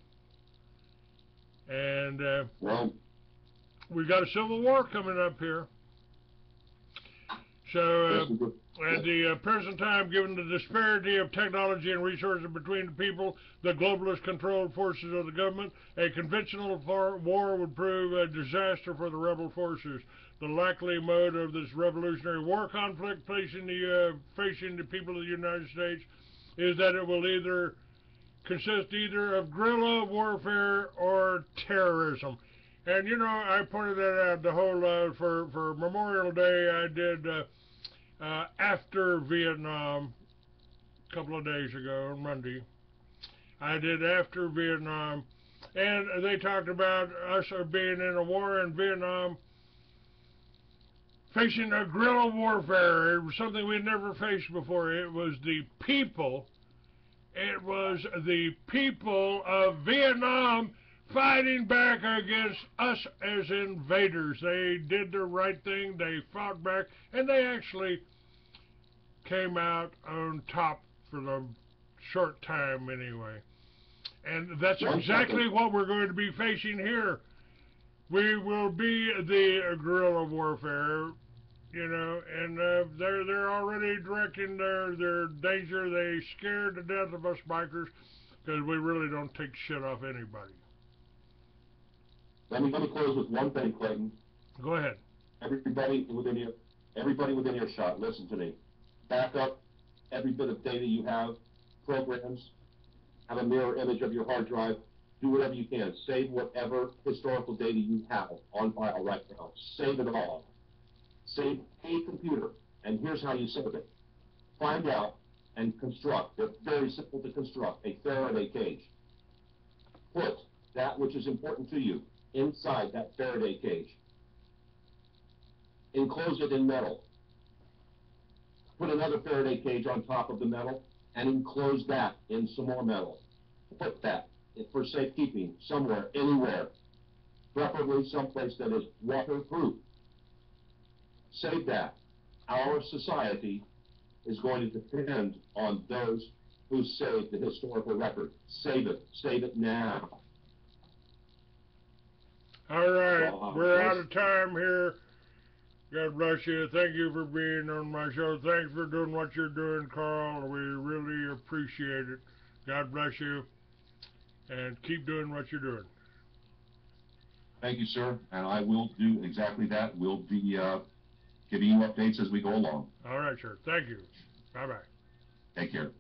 And we got a civil war coming up here. So at the present time, given the disparity of technology and resources between the people, the globalist-controlled forces of the government, a conventional war would prove a disaster for the rebel forces. The likely mode of this revolutionary war conflict facing the people of the United States is that it will either consist either of guerrilla warfare or terrorism. And you know, I pointed that out the whole for Memorial Day. I did after Vietnam a couple of days ago on Monday. I did after Vietnam, and they talked about us being in a war in Vietnam, facing a guerrilla warfare. It was something we'd never faced before. It was the people. It was the people of Vietnam fighting back against us as invaders. They did the right thing. They fought back, and they actually came out on top for the short time anyway. And that's exactly what we're going to be facing here. We will be the guerrilla warfare, you know, and they're already directing their danger. They scared to death of us bikers because we really don't take shit off anybody. Let me close with one thing, Clayton. Go ahead. Everybody within your shot, listen to me. Back up every bit of data you have, programs, have a mirror image of your hard drive, do whatever you can. Save whatever historical data you have on file right now. Save it all. Save a computer, and here's how you save it. Find out and construct, it's very simple to construct, a Faraday cage. Put that which is important to you inside that Faraday cage. Enclose it in metal. Put another Faraday cage on top of the metal and enclose that in some more metal. Put that for safekeeping somewhere, anywhere, preferably someplace that is waterproof. Save that. Our society is going to depend on those who save the historical record. Save it. Save it now. All right, Well, we're yes. out of time here. God bless you. Thank you for being on my show. Thanks for doing what you're doing, Carl. We really appreciate it. God bless you. And keep doing what you're doing. Thank you, sir. And I will do exactly that. We'll be giving you updates as we go along. All right, sir. Thank you. Bye-bye. Take care.